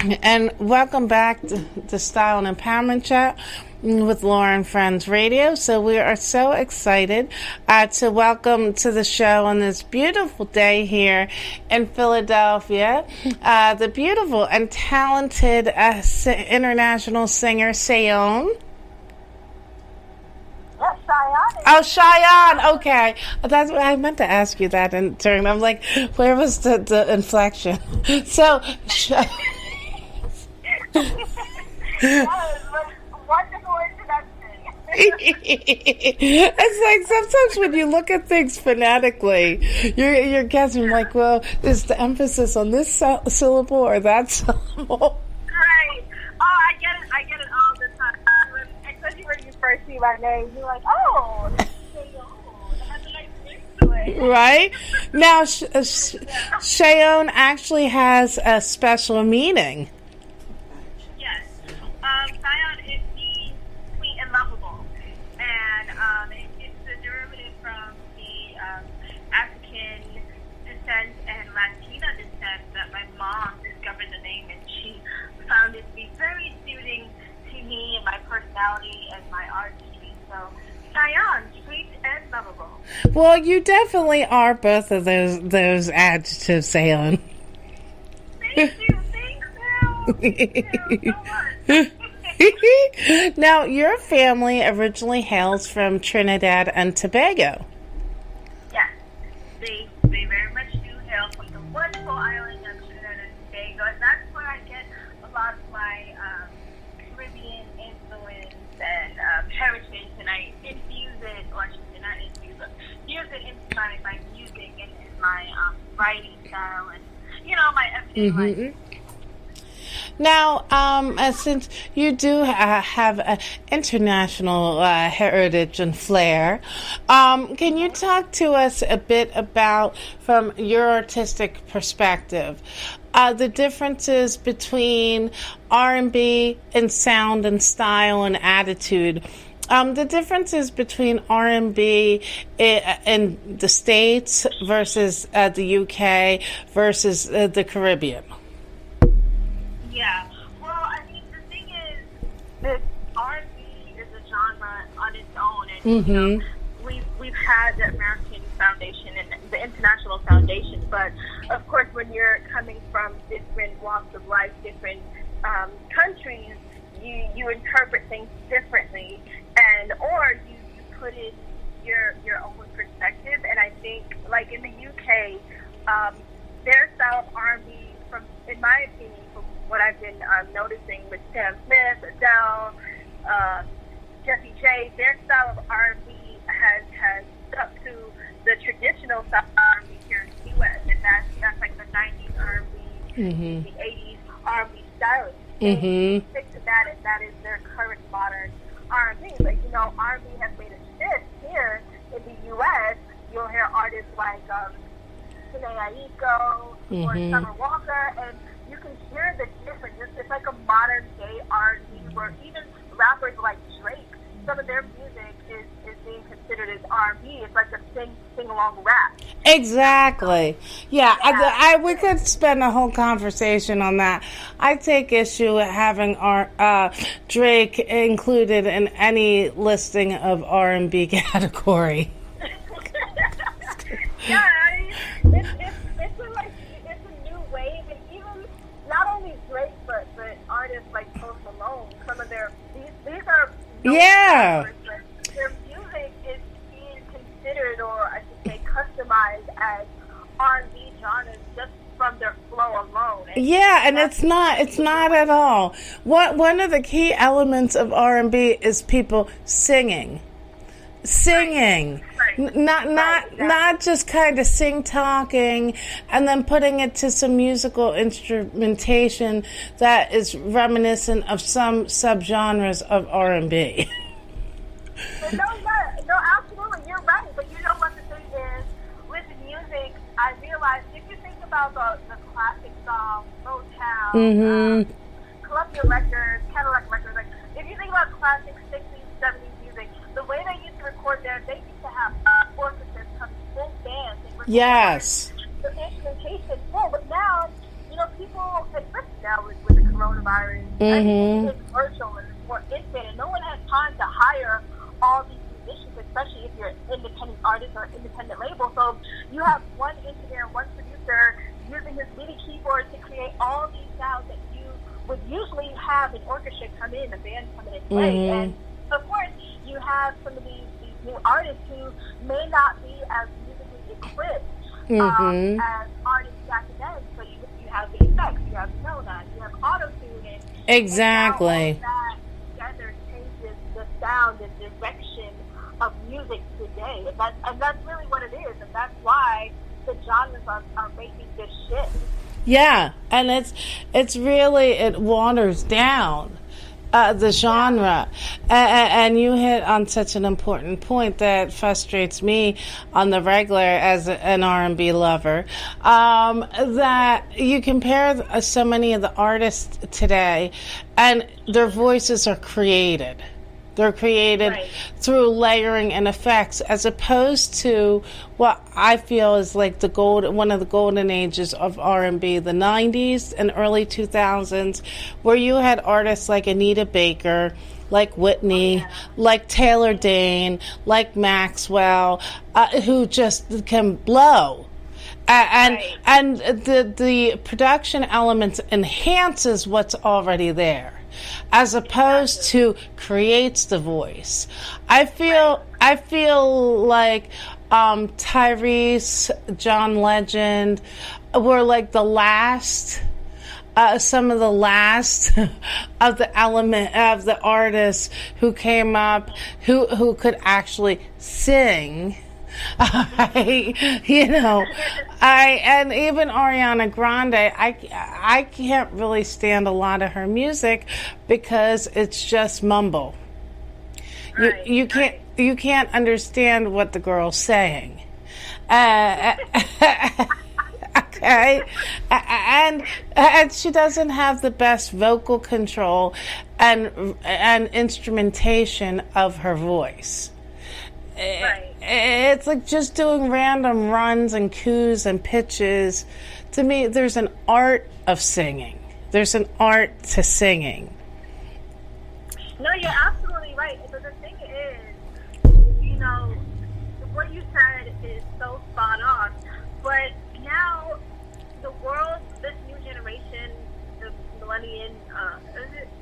S2: And welcome back to Style and Empowerment Chat with Laura and Friends Radio. So we are so excited to welcome to the show on this beautiful day here in Philadelphia, the beautiful and talented international singer Sayonne.
S9: Yes, Sayonne.
S2: Oh, Sayonne. Okay, that's what I meant to ask you that in turn. I'm like, where was the inflection? So.
S9: Wonderful introduction.
S2: It's like sometimes when you look at things phonetically, you're guessing like, well, is the emphasis on this syllable or that syllable?
S9: Right. Oh, I get it all the time. Especially when you first see my name, you're like, oh, that's Sayonne. It has a nice ring to it.
S2: Right? Now, Sayonne actually has a special meaning.
S9: Sayonne, it means sweet and lovable, and it's a derivative from the African descent and Latina descent that my mom discovered the name, and she found it to be very suiting to me and my personality and my artistry. So, Sayonne, sweet and lovable.
S2: Well, you definitely are both of those adjectives, Sayonne.
S9: Thank you so much.
S2: Now, your family originally hails from Trinidad and Tobago.
S9: Yes, they very much do hail from the wonderful island of Trinidad and Tobago, and that's where I get a lot of my Caribbean influence and heritage, and I infuse it, or I should say not infuse it, use it into my music and my writing style and, my everyday life.
S2: Now, since you do have an international heritage and flair, can you talk to us a bit about, from your artistic perspective, the differences between R&B and sound and style and attitude? The differences between R&B in the States versus the UK versus the Caribbean.
S9: Yeah. Well, I mean, the thing is that R&B is a genre on its own, and we've had the American foundation and the international foundation, but of course, when you're coming from different walks of life, different countries, you interpret things differently, or you put in your own perspective. And I think, like in the UK, their style of R&B, in my opinion, from what I've been noticing with Sam Smith, Adele, Jessie J, their style of R&B has stuck to the traditional style of R&B here in the U.S., and that's like the 90s R&B, the 80s R&B style. They stick to that, and that is their current modern R&B. But, R&B has made a shift here in the U.S. You'll hear artists like Jhené Aiko or Summer Walker, and you can hear the difference. It's like a modern day R&B, where even rappers like Drake, some of their music is being considered as R&B. It's like a sing-along rap.
S2: Exactly. Yeah, we could spend a whole conversation on that. I take issue with having Drake included in any listing of R&B category.
S9: Yeah, I mean, it's a new wave, and even not only Drake, but artists like Post Malone. Some of these are rappers, but their music is being considered, or I should say, customized as R&B genres just from their flow alone.
S2: And it's not at all. One of the key elements of R&B is people singing.
S9: Right.
S2: Not just kind of talking and then putting it to some musical instrumentation that is reminiscent of some subgenres of R&B.
S9: No, absolutely, you're right. But you know what the thing is with music? I realized if you think about the classic songs, Motown, Columbia Records, Cadillac Records, like if you think about classic 60s, 70s music, the way they used to record there, they used to have orchestras coming, full bands.
S2: Yes.
S9: The instrumentation full, but now, people, especially now with the coronavirus. Everything is virtual and it's more instant, and no one has time to hire all these musicians, especially if you're an independent artist or independent label. So you have one engineer, one producer using his MIDI keyboard to create all these sounds that you would usually have an orchestra come in, a band come in and play. And of course, you have some of these new artists who may not be as musically equipped as artists back then. So you have the effects, you have Sayonne, you have auto-tune, and
S2: Exactly.
S9: and now all that together changes the sound and direction of music today. And that's really what it is, and that's why the genres are making this shift.
S2: Yeah, and it's really, it waters down the genre, and you hit on such an important point that frustrates me on the regular as an R&B lover, that you compare so many of the artists today, and their voices are created. They're created through layering and effects, as opposed to what I feel is like one of the golden ages of R&B, the 90s and early 2000s, where you had artists like Anita Baker, like Whitney, like Taylor Dane, like Maxwell, who just can blow. And the production elements enhances what's already there, as opposed to creates the voice. I feel like Tyrese, John Legend were like the last, some of the last of the artists who came up who could actually sing. And even Ariana Grande, I can't really stand a lot of her music because it's just mumble. You can't understand what the girl's saying. Okay, and she doesn't have the best vocal control and instrumentation of her voice. It's like just doing random runs and coos and pitches. To me, there's an art of singing. There's an art to singing.
S9: No, you're absolutely right. But the thing is, what you said is so spot on. But now, the world, this new generation, the millennium,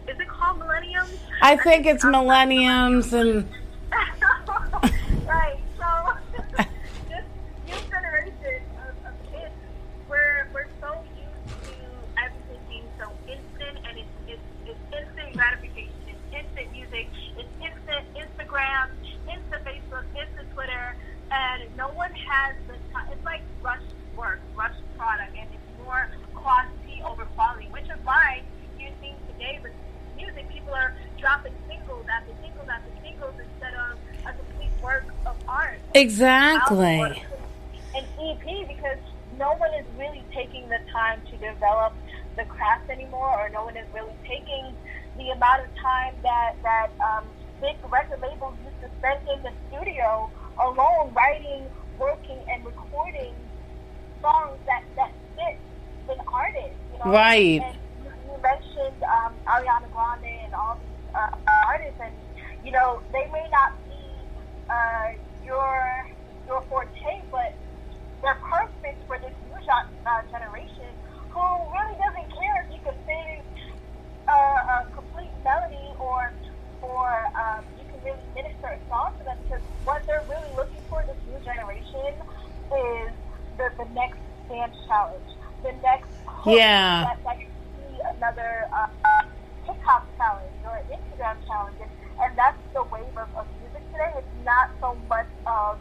S9: is it called millenniums?
S2: I think it's millenniums and...
S9: Right, so this new generation of kids, we're so used to everything being so instant, and it's instant gratification, it's instant music, it's instant Instagram, instant Facebook, instant Twitter, and no one has the time. It's like rushed work, rushed product, and it's more quantity over quality, which is why you're seeing today with music, people are dropping singles after singles after singles instead of a complete work of art.
S2: Exactly.
S9: An EP, because no one is really taking the time to develop the craft anymore, or no one is really taking the amount of time that big record labels used to spend in the studio alone, writing, working, and recording songs that fit an artist.
S2: Right.
S9: And you mentioned Ariana Grande and all these artists, and they may not be your forte, but they're perfect for this new generation who really doesn't care if you can sing a complete melody or you can really minister a song to them, because what they're really looking for, this new generation, is the next dance challenge, the next hook that can be another TikTok challenge or Instagram challenge, and that's the wave of music today. It's not so much of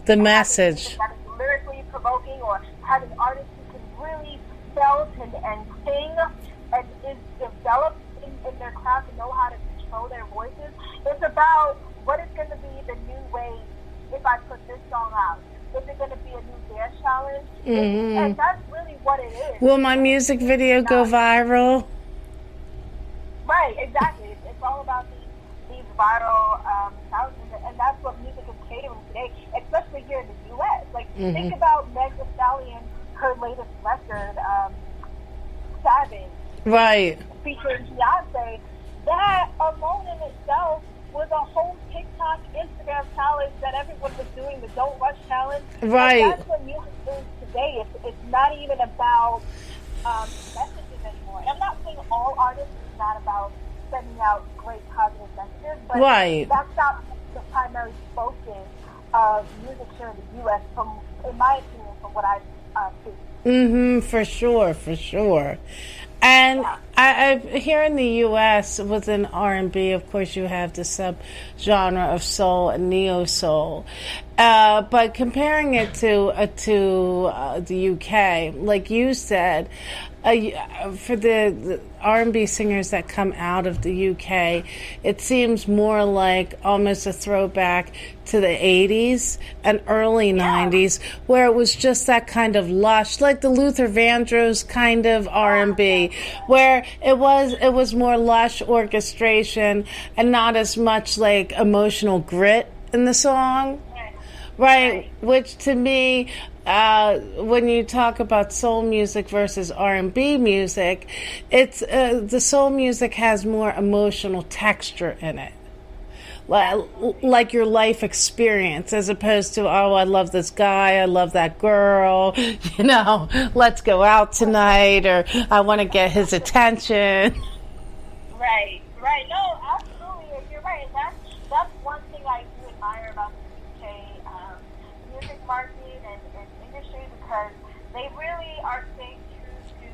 S2: the message
S9: that is lyrically provoking, or having artists who can really belt and sing and is developed in their craft and know how to control their voices. It's about what is going to be the new wave if I put this song out. Is it going to be a new dance challenge? And that's really what it is.
S2: Will my music video go viral?
S9: Right, exactly. It's all about these viral challenges, and that's what music is catering today, especially here in the U.S. Like, think about Meg Thee Stallion, her latest record, Savage.
S2: Right.
S9: featuring Beyonce, that alone in itself was a whole TikTok, Instagram challenge that everyone was doing, the Don't Rush challenge.
S2: Right.
S9: And that's what music is today. It's not even about messages anymore. And I'm not saying all artists is not about sending out great positive messages, but
S2: Right.
S9: that's not the primary focus of music here in the U.S. In my opinion, from what I see.
S2: For sure, for sure. And here in the U.S. within R&B, of course, you have the subgenre of soul and neo soul. But comparing it to the U.K., like you said, for the R&B singers that come out of the UK, it seems more like almost a throwback to the 80s and early 90s, where it was just that kind of lush, like the Luther Vandross kind of R&B, where it was more lush orchestration and not as much like emotional grit in the song. Right, which to me, when you talk about soul music versus R&B music, it's the soul music has more emotional texture in it, like your life experience, as opposed to, oh, I love this guy, I love that girl, let's go out tonight, or I want to get his attention.
S9: Right. No, absolutely. And you're right. That's one thing I do admire about the UK music market and industry, because they really are staying true to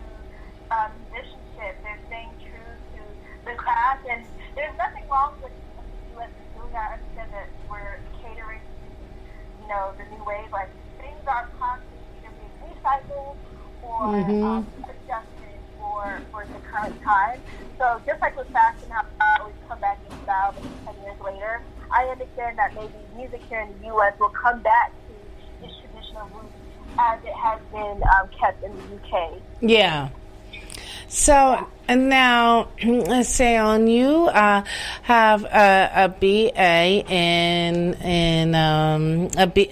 S9: musicianship. They're staying true to the craft, and there's nothing wrong with the U.S. doing that. I understand that we're catering to, the new wave. Like, things are constantly either being recycled or adjusted for the current time. So just like with fashion, how it always come back in style maybe 10 years later, I understand that maybe music here in the U.S. will come back to its traditional roots as it has been kept in the UK.
S2: Yeah. So, and now, Sayonne, you have a BA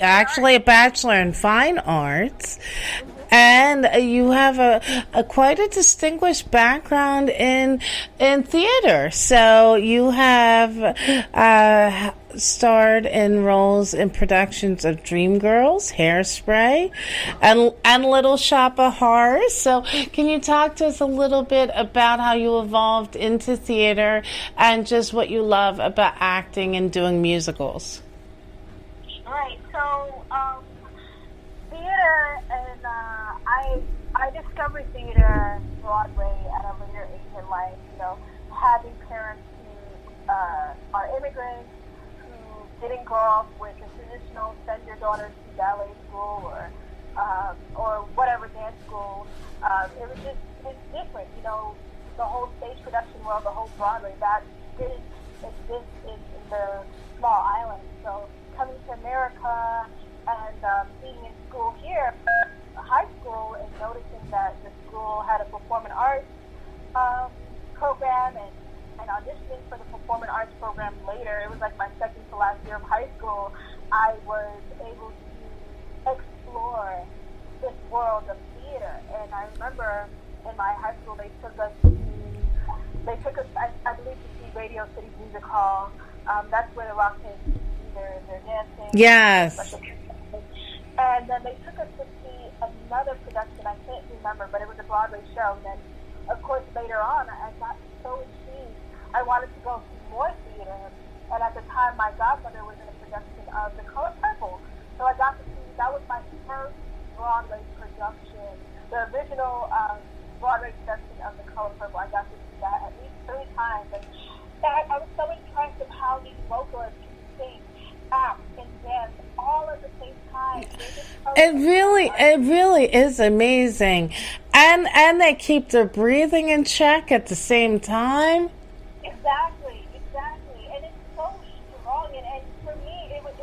S2: actually a Bachelor in Fine Arts. And you have a quite a distinguished background in theater. So you have starred in roles in productions of Dreamgirls, Hairspray, and Little Shop of Horrors. So can you talk to us a little bit about how you evolved into theater and just what you love about acting and doing musicals?
S9: Right. So theater, and I discovered theater Broadway at a later age in life. Having parents who are immigrants, who didn't grow up with a traditional send your daughter to ballet school or whatever dance school. It's different. The whole stage production world, the whole Broadway, that didn't exist in the small island. So coming to America and being in school here, high school, and noticing that the school had a performing arts program and auditioning for the performing arts program later. It was like my second to last year of high school. I was able to explore this world of theater, and I remember in my high school they took us I believe to see Radio City Music Hall. That's where the rock kids do their dancing.
S2: Yes.
S9: And then they took us to see another production. I can't remember, but it was a Broadway show. And then, of course, later on, I got so intrigued. I wanted to go see more theater. And at the time, my godmother was in a production of The Color Purple. So I got to see, that was my first Broadway production. The original Broadway production of The Color Purple, I got to see that at least 3 times. And I was so impressed with how these vocalists can sing, act, and dance all at the same time.
S2: It really is amazing, and they keep their breathing in check at the same time.
S9: Exactly, and it's so strong. And for me, it was an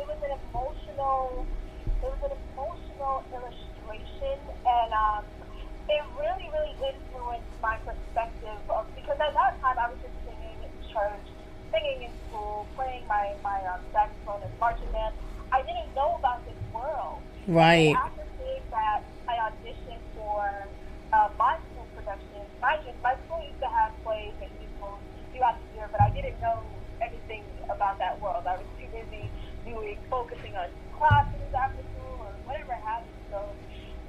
S9: emotional illustration, and it really influenced my perspective of, because at that time I was just singing in church, singing in school, playing my saxophone and marching band. I didn't know about this world.
S2: Right.
S9: And after seeing that, I auditioned for my school production. My school but I didn't know anything about that world. I was too busy focusing on classes after school or whatever happened. So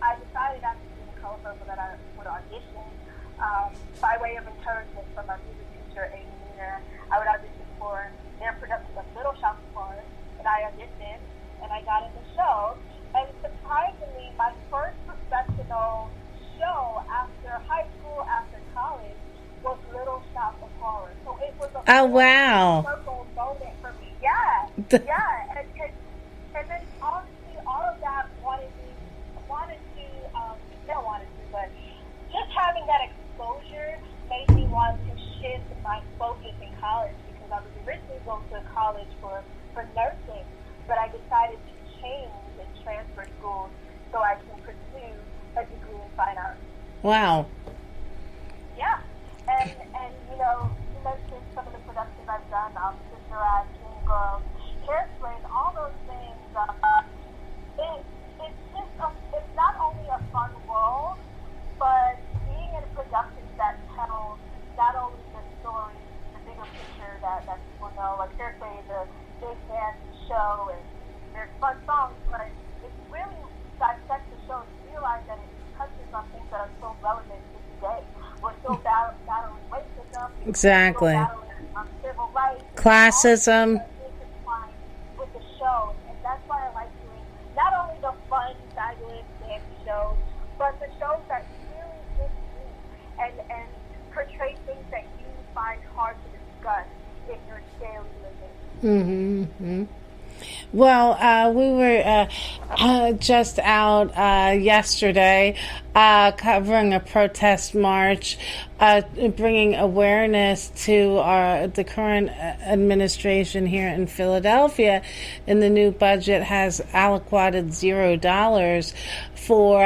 S9: I decided after being a color purple that I would audition by way of encouragement from my music teacher, Amy Nina. I would audition for their production of Little Shop of Horrors, and I auditioned, and I got in the show. And surprisingly, my first professional show after high school, after college, was Little Shop of Horrors. So it was a
S2: Oh, wow.
S9: circle moment for me. Yeah, yeah. And then honestly, all of that but just having that exposure made me want to shift my focus in college, because I was originally going to college for nursing, but I decided to change and transfer schools so I can pursue a degree in fine arts.
S2: Wow.
S9: Yeah, and you know, you mentioned some of the productions I've done, Sister Act, Teen Girls, Hairspray, all those things. It's not only a fun world, but being in productions that tell not only the story, the bigger picture that people know, like Hairspray is a big dance show and there's fun songs, but it's really dissect the show to realize that it touches on things that are so relevant to today. We're still battling racism.
S2: Exactly.
S9: We're still battling civil rights.
S2: Classism.
S9: Intertwined with the show, and that's why I like doing not only the fun, fabulous dance shows, but the shows that really dig deep and portray things that you find hard to discuss in your daily living.
S2: Mm-hmm. Well, we were just out yesterday covering a protest march, bringing awareness to the current administration here in Philadelphia. And the new budget has allocated $0 for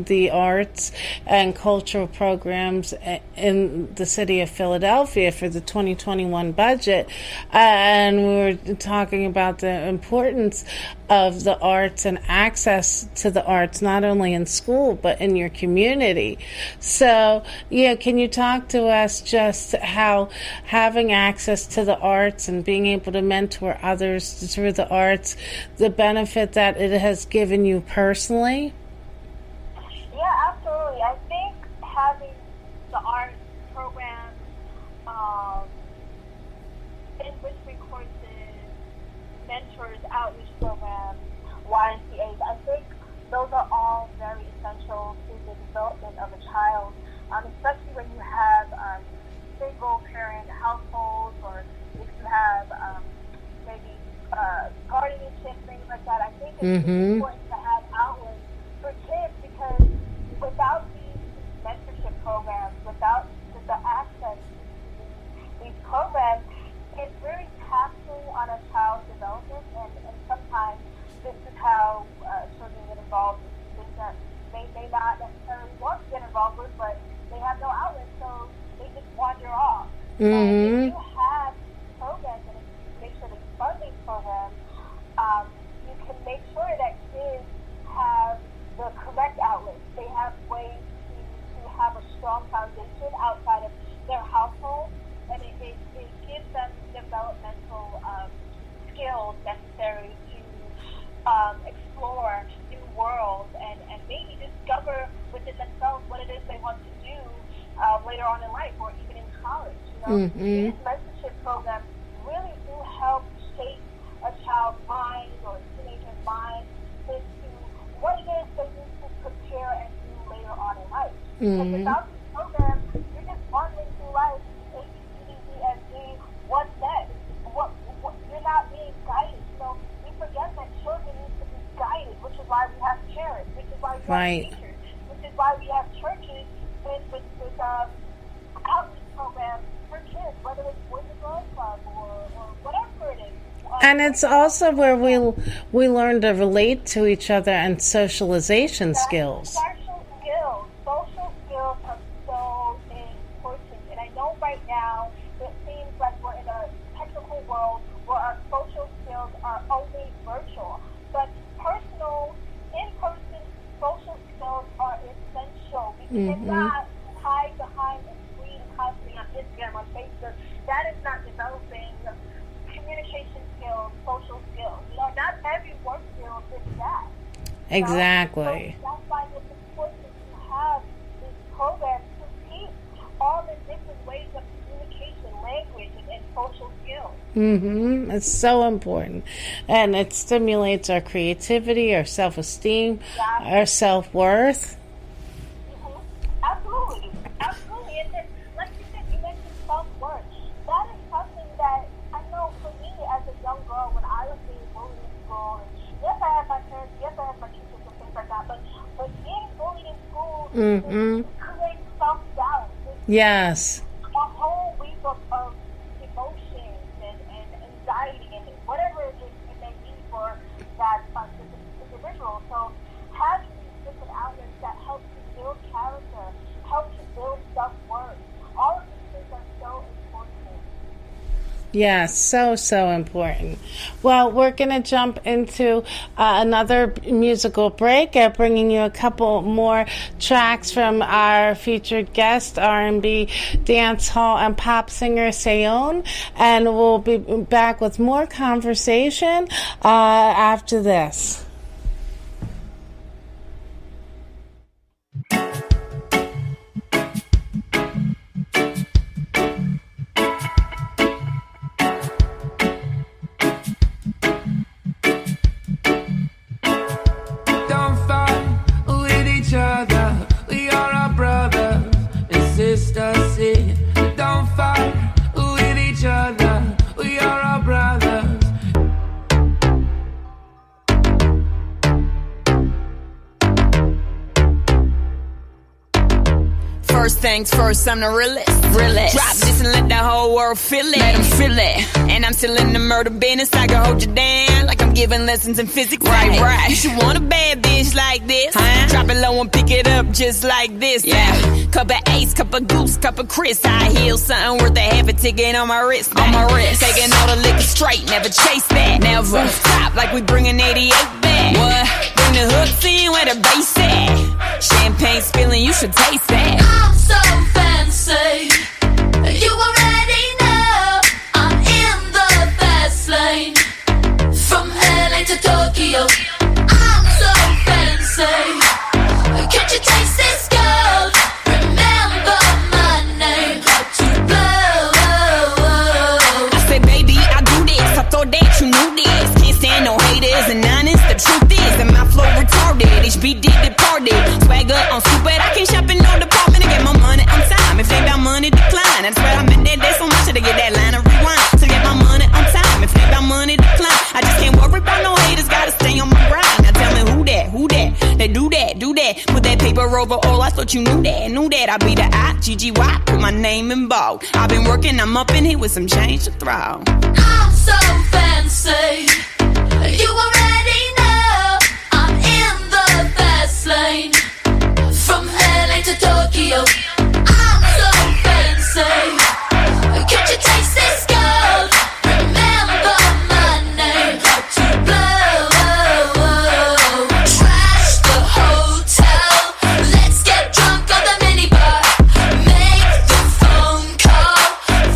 S2: the arts and cultural programs in the city of Philadelphia for the 2021 budget. And we were talking about the importance of the arts and access to the arts, not only in school, but in your community. So, can you talk to us just how having access to the arts and being able to mentor others through the arts, the benefit that it has given you personally?
S9: Yeah, absolutely. I think having the art program, enrichment courses, mentors, outreach programs, YMCAs, I think those are all very essential to the development of a child, especially when you have single parent households, or if you have maybe guardianship, things like that. I think it's important to have outlets for kids, because without these mentorship programs, without the access to these programs, it's very taxing on a child's development, and sometimes this is how children get involved in things that they may not necessarily want to get involved with, but they have no outlet, so they just wander off. And if you have programs, and if you make sure that you fund these programs, you can make sure that kids have the correct outlets. They have ways to have a strong foundation outside of their household, and it gives them developmental skills necessary to explore new worlds and maybe discover within themselves what it is they want to do later on in life, or even in college. These mentorship programs really do help shape a child's mind or a teenager's mind into what it is they need to prepare and do later on in life. Because without these programs, you're just wandering through life, A, B, C, D, E, F, G, what's next? You're not being guided. We forget that children need to be guided, which is why we have parents, which is why we have teachers, which is why we have churches with outreach programs for kids, whether it's Boys and Girls Club or whatever it is.
S2: And it's also where we learn to relate to each other and socialization skills.
S9: Social skills are so important. And I know right now it seems like we're in a technical world where our social skills are only virtual. But personal, in-person social skills are essential. We cannot hide behind a screen constantly on Instagram, on Facebook, that is not developing communication skills, social skills. You know, not every work field is that.
S2: Exactly.
S9: So that's why it's important to have these programs to teach all the different ways of communication, language, and social skills.
S2: It's so important. And it stimulates our creativity, our self-esteem, our self-worth.
S9: Absolutely. Absolutely. And then, like you said, you mentioned self-worth. That is something that I know for me as a young girl, when I was being bullied in school, and yes, I had my parents, yes, I had my teachers and things like that, but being bullied in school creates self-doubt.
S2: Yes.
S9: A whole week of emotions and anxiety and whatever it may be for that individual. So having these different outlets that help you build character, help you build self-worth, all of these things are so important.
S2: Yeah, so important. Well, we're going to jump into another musical break, bringing you a couple more tracks from our featured guest, R&B, dance hall, and pop singer Sayonne, and we'll be back with more conversation after this.
S4: Don't fight with each other. We are our brothers and sisters. See? Don't fight with each other. We are our brothers.
S10: First things first, I'm the realest. Drop this and let the whole world feel it. Let them feel it. And I'm still in the murder business. I can hold you down like I'm giving lessons in physics. Right. You should want a bad bitch like this. Drop it low and pick it up just like this. Yeah. Cup of Ace, cup of Goose, cup of Chris. High heels, something worth a half a ticket on my wrist. Taking all the liquor straight, never chase that. Never stop like we bringing 88 back. What? Bring the hooks in where the bass at. Champagne spilling, you should taste that.
S6: I'm so fancy. You already know I'm in the fast lane. From LA to Tokyo, I'm so fancy. Can't you taste this gold? Remember my name, how to blow.
S10: I said, baby, I do this. I thought that you knew this. Can't stand no haters and honest. The truth is that my flow retarded. HB did departed. Swagger on stupid. I can shop in no department and get my money on time. If they got money, decline. I swear I'm in that so much to get that line of rewind. To get my money on time. If they got money, decline. I just can't worry about no haters. Gotta stay on my grind. Now tell me who that? They do that. Put that paper over all. I thought you knew that. I be the I-G-G-Y. Put my name in bold. I've been working. I'm up in here with some change to throw.
S6: I'm so fancy. You already know I'm in the fast lane. From LA to Tokyo, I'm so fancy. Can't you taste this gold? Remember my name, how to blow. Trash the hotel. Let's get drunk on the minibar. Make the phone call.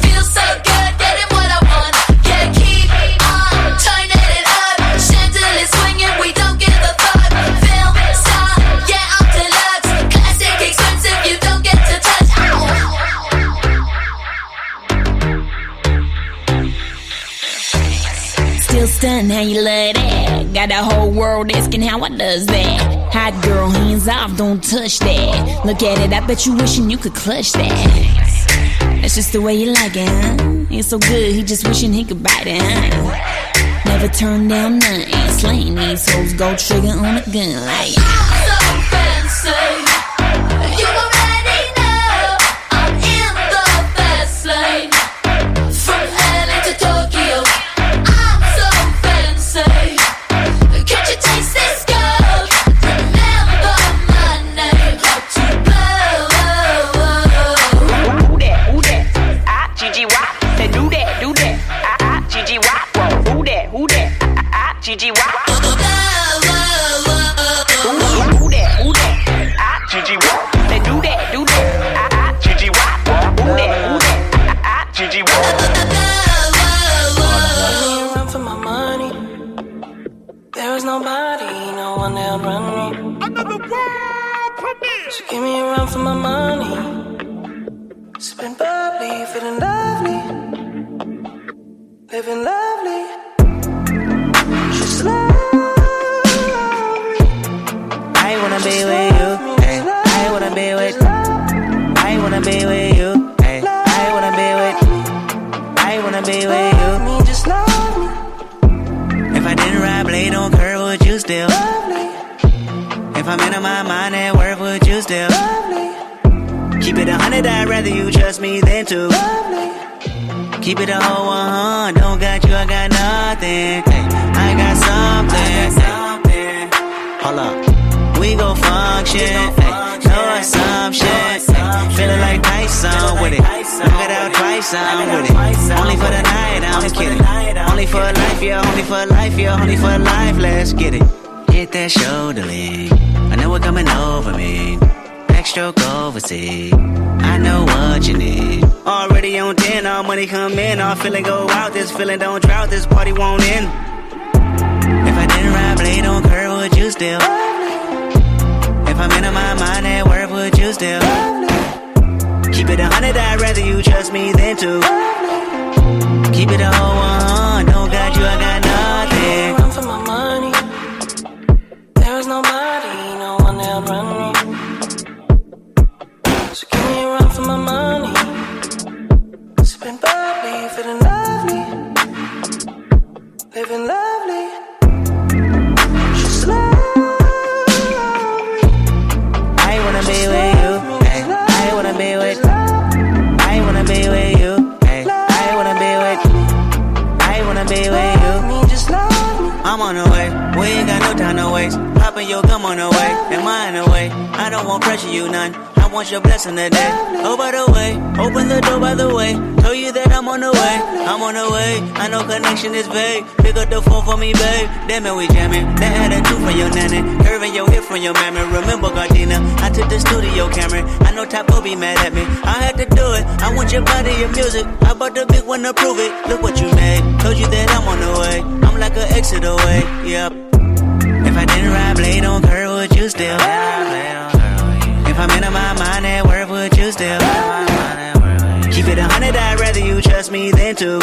S6: Feel so good, getting what I want. Yeah, keep on turning it up. Chandelier swinging, we don't give a fuck. Film star, yeah, I'm deluxe. Classic, expensive, you don't get to touch.
S10: Still stunned how you love that. Got the whole world asking how I does that. Hot girl, hands off, don't touch that. Look at it, I bet you wishing you could clutch that. That's just the way you like it, huh? It's so good, he just wishing he could bite it, huh? Never turn down nothing. Slaying these hoes, go trigger on a gun like.
S6: I'm so fancy. You already know I'm in the fast lane. From LA to Tokyo, I'm so fancy. Can't you taste this gold? Remember my name, how to blow.
S10: Who that? I-G-G-Y. They do that. I-G-G-Y. Who that? I-G-G-Y. Who that? I-G-G-Y. They do that. I-G-G-Y. Who that? I-G-G-Y.
S5: So give me a run for my money. Sipping bubbly, feeling lovely. Living lovely. Just lovely.
S11: I wanna be with you. Ay, I wanna be with. I wanna be with you. Ay, I wanna be with. I wanna be with you.
S5: Me, just love me.
S11: If I didn't ride blade on curve, would you still?
S5: Lovely.
S11: If I'm in my mind at work, would you still?
S5: Lovely.
S11: Keep it 100, I'd rather you trust me than to.
S5: Lovely.
S11: Keep it a whole 100, don't got you, I got nothing. Ay, I got something. Hold up, we gon' function. Ay, no assumption. Ay, feeling like Tyson with it. Knock it out twice, I'm with it. Only for the night, I'm kidding. Only for life, yeah, only for life, yeah, only for life. Let's get it. Hit that shoulder lean. I know what's coming over me. Backstroke overseas. I know what you need. Already on 10, all money come in. All feeling go out. This feeling don't drought. This party won't end. If I didn't ride blade on curve, would you still? If I'm in my mind at work, would you still? Keep it 100, I'd rather you trust me than to. Keep it a whole 100, don't got you, I got nothing.
S5: Run for my money. There is nobody, no one that'll run me. So give me a run for my money. Sipping bubbly, feeling lovely. Living lovely. Just lovely.
S11: I wanna be with you. Ay, I wanna be with. I wanna be with you. Ay, I wanna be with. I wanna be with you.
S5: Me, just love me.
S11: I'm on the way, we ain't got no time to waste. Poppin' your gum on the way, and mine away. I don't want pressure, you none. I want your blessing today. Oh, by the way, open the door by the way. Told you that I'm on the way, I'm on the way. I know connection is vague. Pick up the phone for me, babe. Damn it, we jamming. That had a two from your nanny, curving your hip from your mammy. Remember, Gardena, I took the studio camera. I know Typo be mad at me. I had to do it. I want your body, your music. I bought the big one to prove it. Look what you made. Told you that I'm on the way. I'm like an exit away. Yep. If I didn't ride blade on curve, would you still? If I'm in my mind at work, would you still? Keep it 100, I'd rather you trust me than to.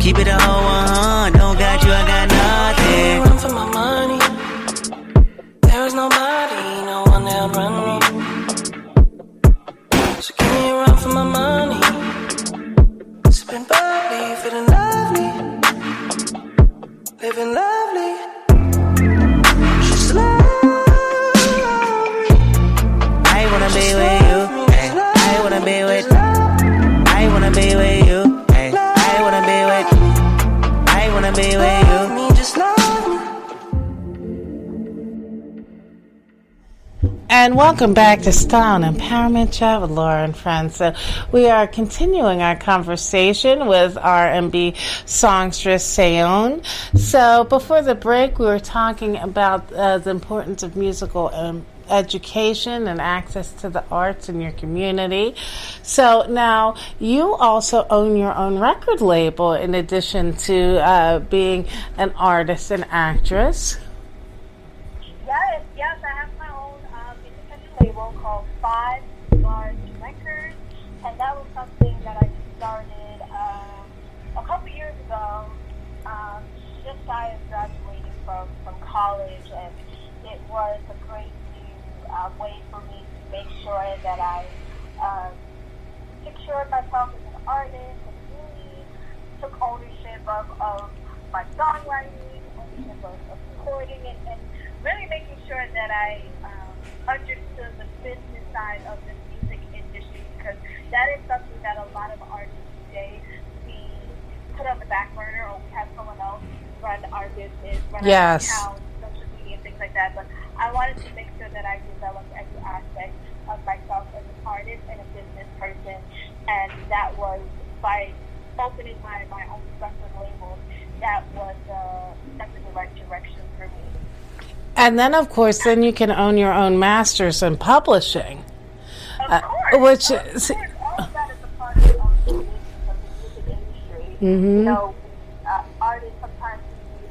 S11: Keep it a whole 100, don't got you, I got nothing.
S5: Run for my money. There is nobody, no one that'll run me. So give me a run for my money. Sipping bubbly, feeling lovely. Living lovely. Just lovely.
S11: I wanna be with you. Ay, I wanna be with. I wanna be with you. Ay, I wanna be with. I wanna be with you.
S5: Me, just love me.
S2: And welcome back to Style and Empowerment Chat with Laura and Friends. So we are continuing our conversation with R&B songstress Sayonne. So before the break, we were talking about the importance of musical education and access to the arts in your community. So now you also own your own record label in addition to being an artist and actress.
S9: Yes, I have my own independent label called 5 Large Records, and that was something that I started a couple years ago, just I was graduating from college, and it was a great new way for me to make sure that I secured myself as an artist and really took ownership of my songwriting, ownership of recording it, and really making sure that I understood the business side of the music industry, because that is something that a lot of artists today, we put on the back burner, or we have someone else run our business, run our account, social media, and things like that. But I wanted to make sure that I developed every aspect of myself as an artist and a business person, and that was by opening my own record label. That was definitely the right direction for me.
S2: And then, of course, then you can own your own masters and publishing.
S9: Of course. All of that is a part of the business of the music industry. You know, artists sometimes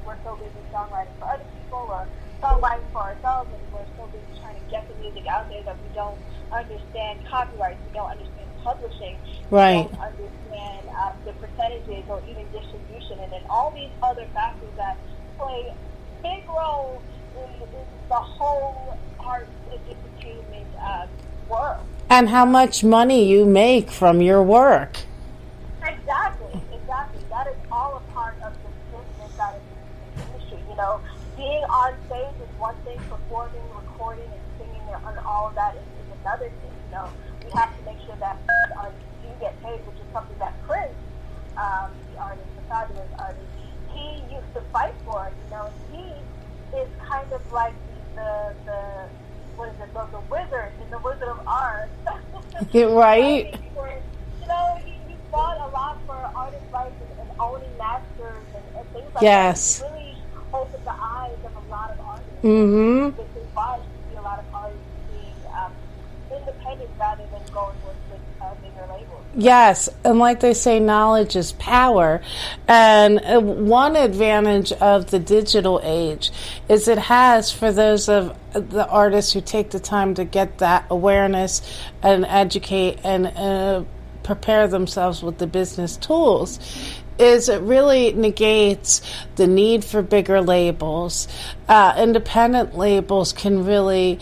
S9: we're so busy songwriting for other people or songwriting for ourselves, and we're so busy trying to get the music out there that we don't understand copyrights, we don't understand publishing,
S2: Right.
S9: we don't understand the percentages or even distribution, and then all these other factors that play a big role in the whole arts and entertainment world.
S2: And how much money you make from your work.
S9: Exactly. That is all a part of the business side of the industry. You know, being on stage is one thing, performing, recording, and singing, and all of that is another thing. You know, we have to make sure that artists do get paid, which is something that Prince, the artist, the fabulous artist, he used to fight for. You know, he is kind of like the wizard in the Wizard of Oz.
S2: Right.
S9: You know, he fought a lot for artist rights and owning masters and things like
S2: Yes.
S9: that. He really opened the eyes of a lot of artists.
S2: Mm-hmm.
S9: Which is why you see a lot of artists being independent rather than going with bigger labels.
S2: Yes, and like they say, knowledge is power. And one advantage of the digital age is it has, for those of the artists who take the time to get that awareness and educate and prepare themselves with the business tools, is it really negates the need for bigger labels. Independent labels can really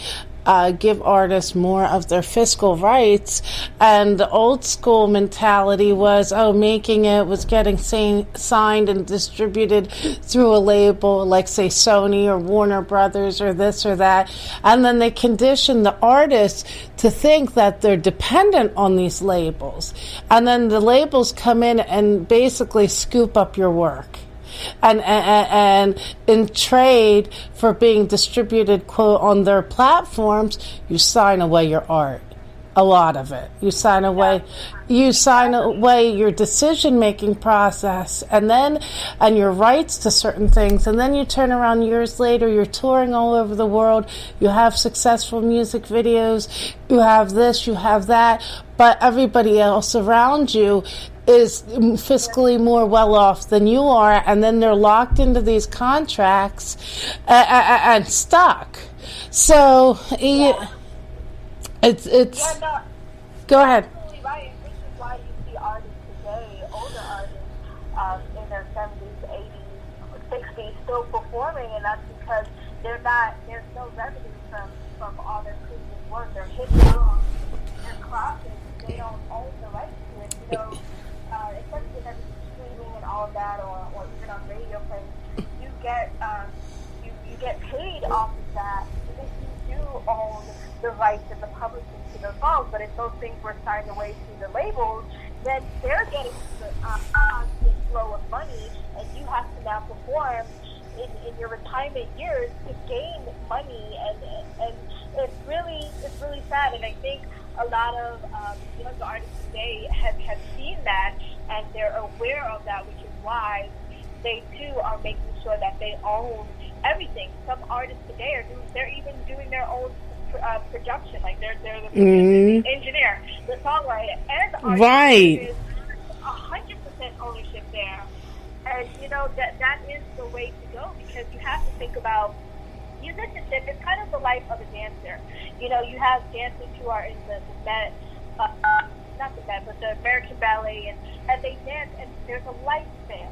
S2: give artists more of their fiscal rights, and the old school mentality was, making it was getting signed and distributed through a label like, say, Sony or Warner Brothers or this or that, and then they condition the artists to think that they're dependent on these labels, and then the labels come in and basically scoop up your work. And in trade for being distributed, quote, on their platforms, you sign away your art. A lot of it. You sign away your decision-making process and your rights to certain things. And then you turn around years later, you're touring all over the world. You have successful music videos. You have this, you have that. But everybody else around you is fiscally more well off than you are, and then they're locked into these contracts and stuck. So it's go ahead.
S9: Absolutely right, which is why you see artists today, older artists in their 70s, 80s, 60s, still performing, and that's because there's no revenue from all their previous work. They're hitting songs, they're classics, they don't own the rights to it. You know, especially with everything streaming and all of that, or even on radio plays, you get paid off of that if you do own the rights and the publishing to those songs. But if those things were signed away to the labels, then they're getting the constant flow of money, and you have to now perform in your retirement years to gain money, and it's really sad. And I think a lot of younger artists today have seen that, and they're aware of that, which is why they too are making sure that they own everything. Some artists today they're even doing their own production, like they're the producer, the engineer, the songwriter, and the artist.
S2: Right.
S9: There's 100% ownership there, and that is the way to go, because you have to think about musicianship. It's kind of the life of a dancer. You have dancers who are in the Met, not the Met, but the American Ballet, and they dance, and there's a lifespan.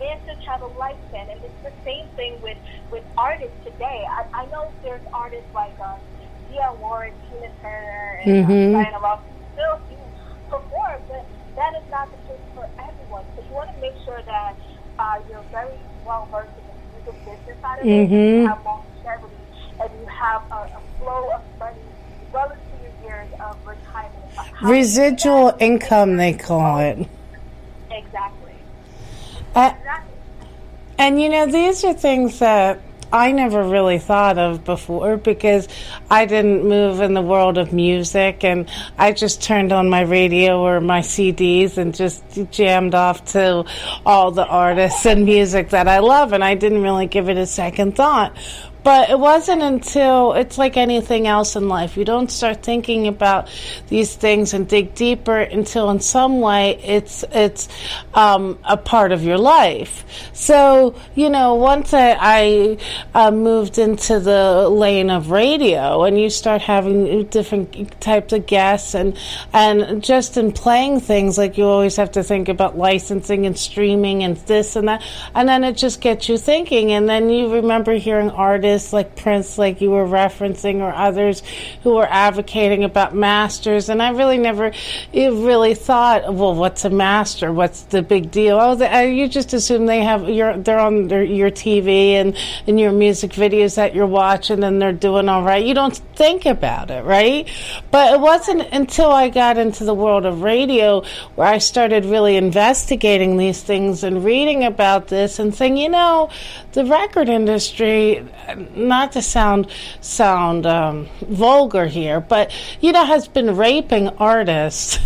S9: Dancers have a lifespan, and it's the same thing with artists today. I know there's artists like Dionne Warwick, Tina Turner, and Diana Ross who still do perform, but that is not the case for everyone. So you want to make sure that you're very well versed in the music business side of it. You have longevity, and you have a flow of money well into your years of retirement.
S2: Residual income, they call it.
S9: Exactly.
S2: And these are things that I never really thought of before, because I didn't move in the world of music, and I just turned on my radio or my CDs and just jammed off to all the artists and music that I love, and I didn't really give it a second thought. But it wasn't until, it's like anything else in life, you don't start thinking about these things and dig deeper until in some way it's a part of your life. So, once I moved into the lane of radio, and you start having different types of guests, and just in playing things, like you always have to think about licensing and streaming and this and that, and then it just gets you thinking, and then you remember hearing artists like Prince, like you were referencing, or others who were advocating about masters, and I really never really thought, well, what's a master? What's the big deal? Oh, you just assume they're on your TV and in your music videos that you're watching, and they're doing all right. You don't think about it, right? But it wasn't until I got into the world of radio where I started really investigating these things and reading about this and saying, the record industry, not to sound vulgar here, but has been raping artists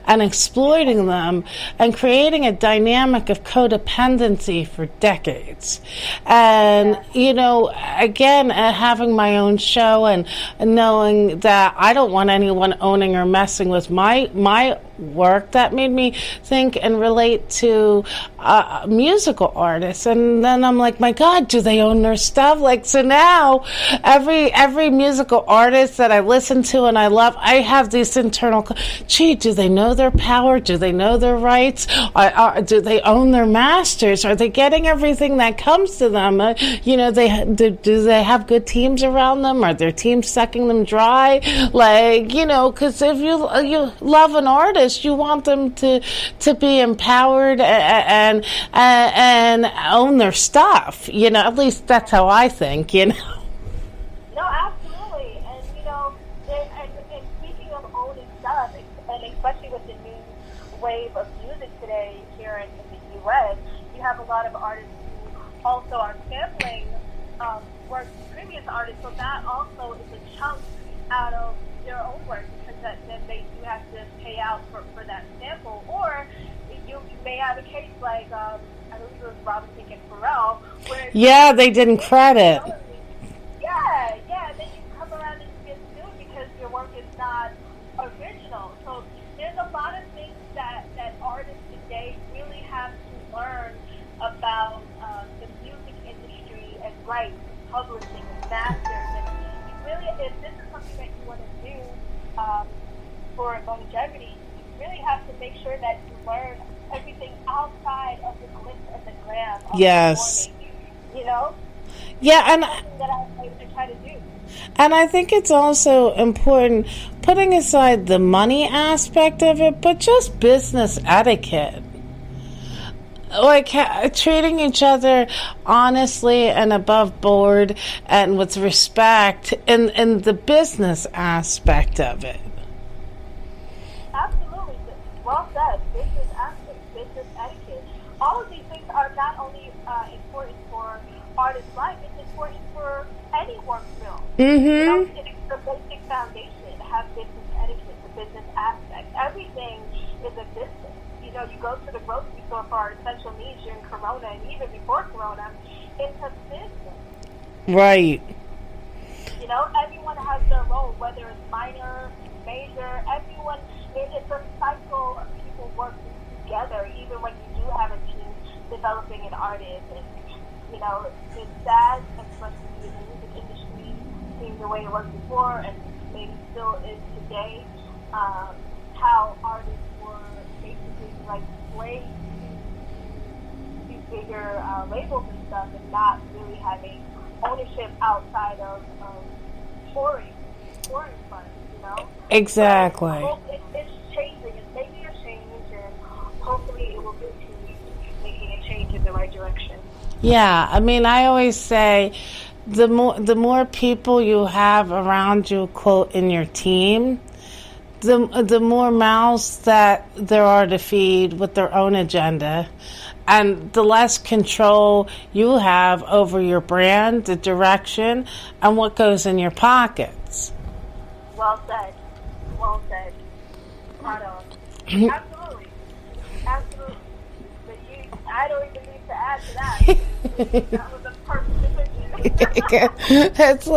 S2: and exploiting them and creating a dynamic of codependency for decades. And, again, having my own show and knowing that I don't want anyone owning or messing with my work, that made me think and relate to musical artists. And then I'm like, my God, do they own their stuff? Like, so now every musical artist that I listen to and I love, I have this internal, do they know their power? Do they know their rights? Do they own their masters? Are they getting everything that comes to them? Do they have good teams around them? Are their teams sucking them dry? Like, because if you love an artist, you want them to be empowered and own their stuff. At least that's how I think.
S9: No, absolutely. And and speaking of owning stuff, and especially with the new wave of music today here in the U.S., you have a lot of artists who also are sampling work from previous artists. So that also is a chunk out of their own work, because then they do have to pay out for that sample. Or you may have a case like, I believe it was Robinson and Pharrell, where
S2: they didn't credit.
S9: Yeah, then you come around and get sued because your work is not original. So there's a lot of things that artists today really have to learn about the music industry and rights, publishing, and masters. And you really, if this is something that you want to do for longevity, you really have to make sure that you learn everything outside of the glitz and the glam of
S2: Yes.
S9: performing,
S2: Yeah, and
S9: something that I try to do.
S2: And I think it's also important, putting aside the money aspect of it, but just business etiquette. Like treating each other honestly and above board and with respect in the business aspect of it.
S9: Absolutely. Well said. Business aspect, business etiquette. All of these things are not only important for artists' life, it's important for any work film.
S2: Mm-hmm.
S9: It's the basic foundation to have business etiquette, the business aspect. Everything is a business. You go to the grocery store for our essential needs during Corona, and even before Corona, it's a business.
S2: Right.
S9: Everyone has their role, whether it's minor, major, everyone, it's a cycle of people working together, even when you do have a team developing an artist. And, it's sad, especially in the music industry, seeing the way it was before, and maybe still is today, how artists were basically like slaves to bigger labels and stuff, and not really having ownership outside of touring funds,
S2: Exactly.
S9: It's changing. It's making a change, and hopefully it will continue making a change in the right direction.
S2: Yeah, I always say the more people you have around you, quote, in your team, the more mouths that there are to feed with their own agenda, and the less control you have over your brand, the direction, and what goes in your pockets.
S9: Well said. Well said. Spot on. Absolutely. But I don't even need to add to that. That was a perfect decision.
S2: it's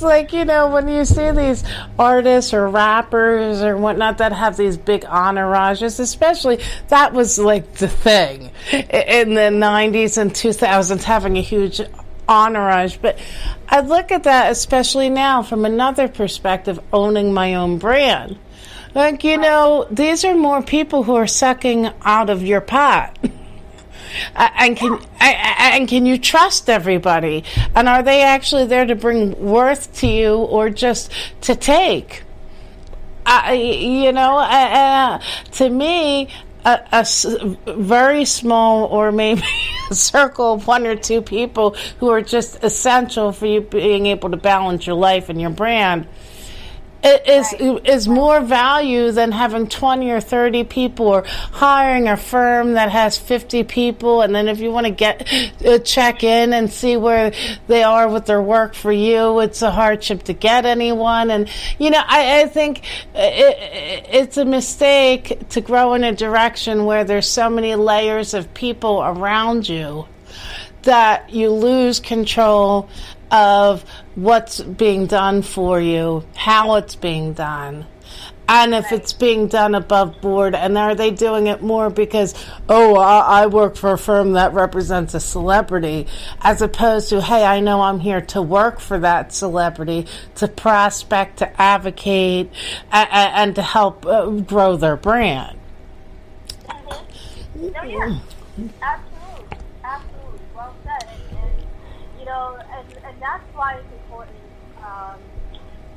S2: like, you know, when you see these artists or rappers or whatnot that have these big entourages, especially that was like the thing in the 90s and 2000s, having a huge entourage. But I look at that, especially now from another perspective, owning my own brand. Like, you know, these are more people who are sucking out of your pot. And can you trust everybody? And are they actually there to bring worth to you or just to take? To me, very small, or maybe a circle of one or two people who are just essential for you being able to balance your life and your brand, is more value than having 20 or 30 people, or hiring a firm that has 50 people, and then if you want to check in and see where they are with their work for you, it's a hardship to get anyone. And you know, I think it's a mistake to grow in a direction where there's so many layers of people around you that you lose control of what's being done for you, how it's being done, and if it's being done above board. And are they doing it more because, I work for a firm that represents a celebrity, as opposed to, hey, I know I'm here to work for that celebrity, to prospect, to advocate, and to help grow their brand.
S9: No, yeah. Absolutely. Well said. And you know, and that's why it's important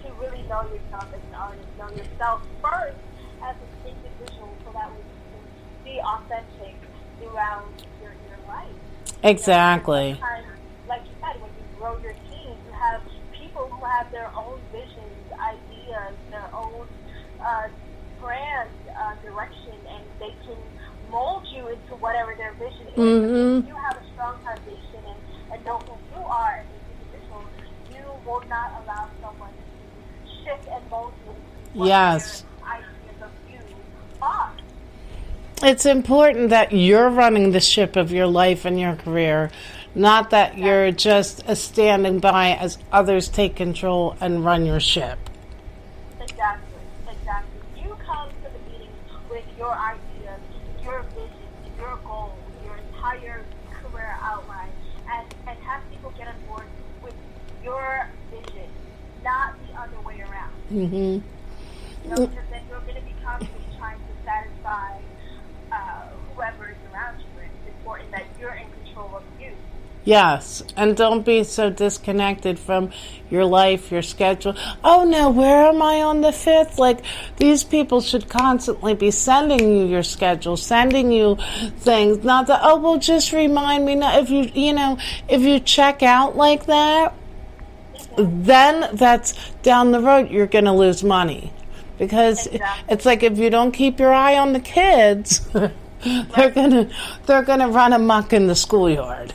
S9: to really know yourself as an artist, know yourself first as an individual, so that we can be authentic throughout your life.
S2: Exactly.
S9: And like you said, when you grow your team, you have people who have their own visions, ideas, their own brand direction, and they can mold you into whatever their vision is. If you have a strong foundation and know who you are as an individual, you will not allow someone to shift and mold you into what
S2: Yes.
S9: their ideas of you are.
S2: It's important that you're running the ship of your life and your career, not that you're just standing by as others take control and run your ship.
S9: Exactly. You come to the meeting with your ideas, your vision, your goals, your entire career outline, and have people get on board with your vision, not the other way around. You know, because then you're going to be constantly trying to satisfy whoever is around you. It's important that you're in control of you.
S2: Yes, and don't be so disconnected from your life, your schedule. Oh no, where am I on the 5th? Like, these people should constantly be sending you your schedule, sending you things. Not that, well, just remind me. Now, if you check out like that, then that's down the road, you're going to lose money. Because it's like, if you don't keep your eye on the kids, they're gonna run amok in the schoolyard.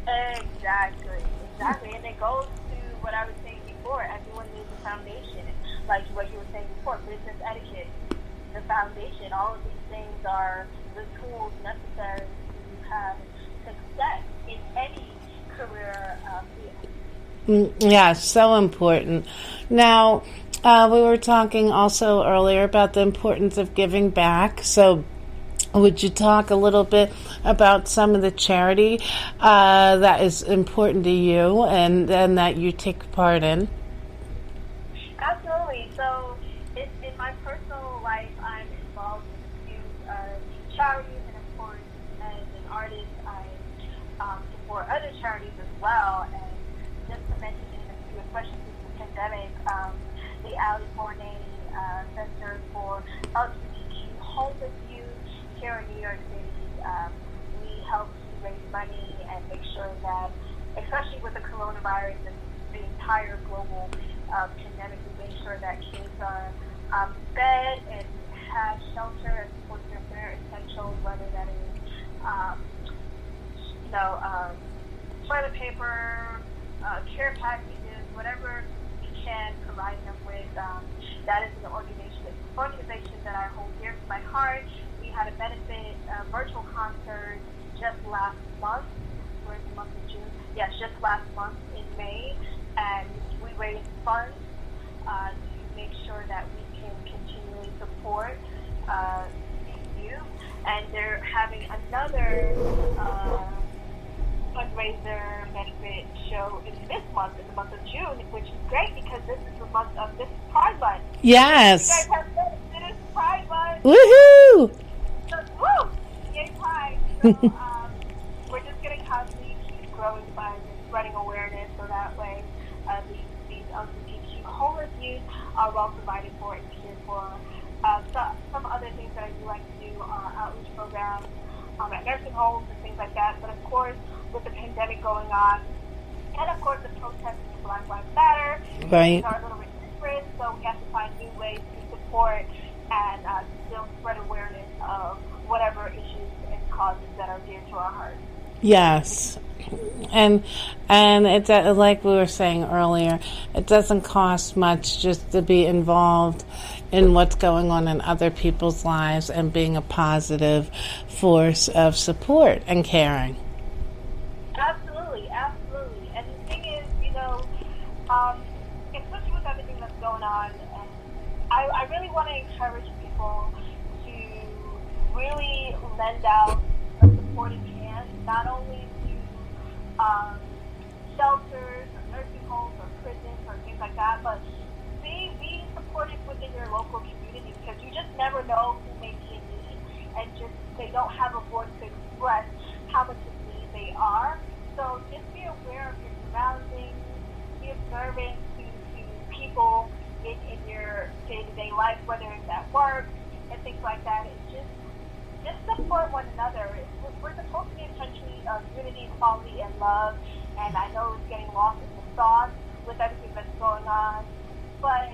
S9: Exactly. And it goes to what I was saying before. Everyone needs a foundation. Like what you were saying before, business etiquette, the foundation. All of these things are the tools necessary to have success in any career field.
S2: Yeah, so important. Now, we were talking also earlier about the importance of giving back. So, would you talk a little bit about some of the charity that is important to you and that you take part in?
S9: Absolutely. So, in my personal life, I'm involved with a few charities, and of course, as an artist, I support other charities as well. And just to mention a few, especially since the pandemic, the Ali Forney Center for LGBTQ homeless youth here in New York City, we help to raise money and make sure that, especially with the coronavirus and the entire global pandemic, we make sure that kids are fed and have shelter and support their bare essentials, whether that is, toilet paper, care packages, whatever we can provide them with. That is an organization that I hold dear to my heart. We had a benefit virtual concert just last month, during the month of June. yes, just last month in May, and we raised funds to make sure that we can continually support these youth. And they're having another fundraiser benefit show in this month, in the month of June, which is great because this is the month of this is Pride Month.
S2: Yes.
S9: You guys have said it is Pride Month.
S2: Woohoo!
S9: So, woo! Yay, Pride. So, we're just going to constantly keep growing by spreading awareness so that way these LGBTQ homeless youth are well provided for and cared for. Some other things that I do like to do are outreach programs at nursing homes and things like that. But of course, with the pandemic going on, and of course the protests for Black Lives Matter,
S2: Right.
S9: things are a little bit different, so we have to find new ways to support and still spread awareness of whatever issues and causes that are dear to our hearts.
S2: Yes. And it's like we were saying earlier, it doesn't cost much just to be involved in what's going on in other people's lives and being a positive force of support and caring.
S9: Absolutely, absolutely. And the thing is, especially with everything that's going on, I really want to encourage people to really lend out a supporting hand, not only to shelters or nursing homes or prisons or things like that, but be supportive within your local community, because you just never know who may be in need and just they don't have a voice to express how much in need they are. So just be aware of your surroundings, be observant to people in your day-to-day life, whether it's at work and things like that. It's just support one another. We're supposed to be a country of unity, equality, and love, and I know it's getting lost in the sauce with everything that's going on, but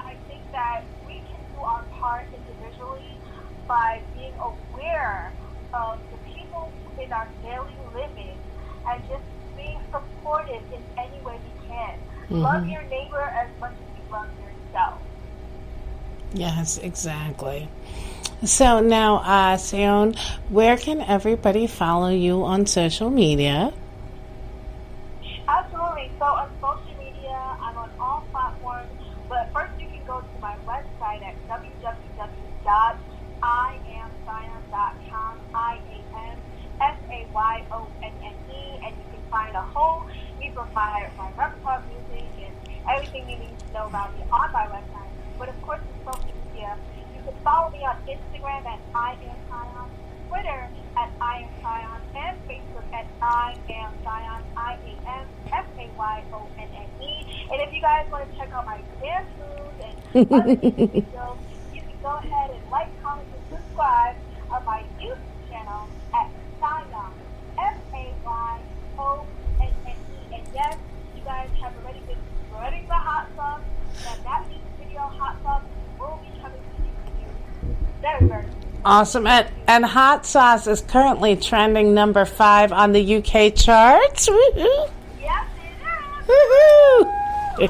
S9: I think that we can do our part individually by being aware of the people in our daily living and just being supportive in any way we can.
S2: Mm-hmm.
S9: Love your neighbor as much as you love yourself.
S2: Yes, exactly. So now, Sayonne, where can everybody follow you on social media?
S9: Absolutely. So on social media, I'm on all platforms, but first you can go to my website at www.iamsayonne.com, IAMSAYONNE, and you can find a whole heap of my repertoire music and everything you need to know about me on my website. But of course, on social media, you can follow me on Instagram at IamSayonne, Twitter at IamSayonne, and Facebook at IamSayonne, IAMSAYONNE. And if you guys want to check out my dance moves and other videos, you can go ahead and like, comment, and subscribe on my YouTube channel at Sayonne, SAYONNE. And yes, you guys have already been spreading the hot sauce, and that music video, Hot Sauce, will be coming to you very, very soon.
S2: Awesome. And Hot Sauce is currently trending number 5 on the UK charts. Woohoo!
S9: Yes, it is.
S2: Woohoo!
S9: I'm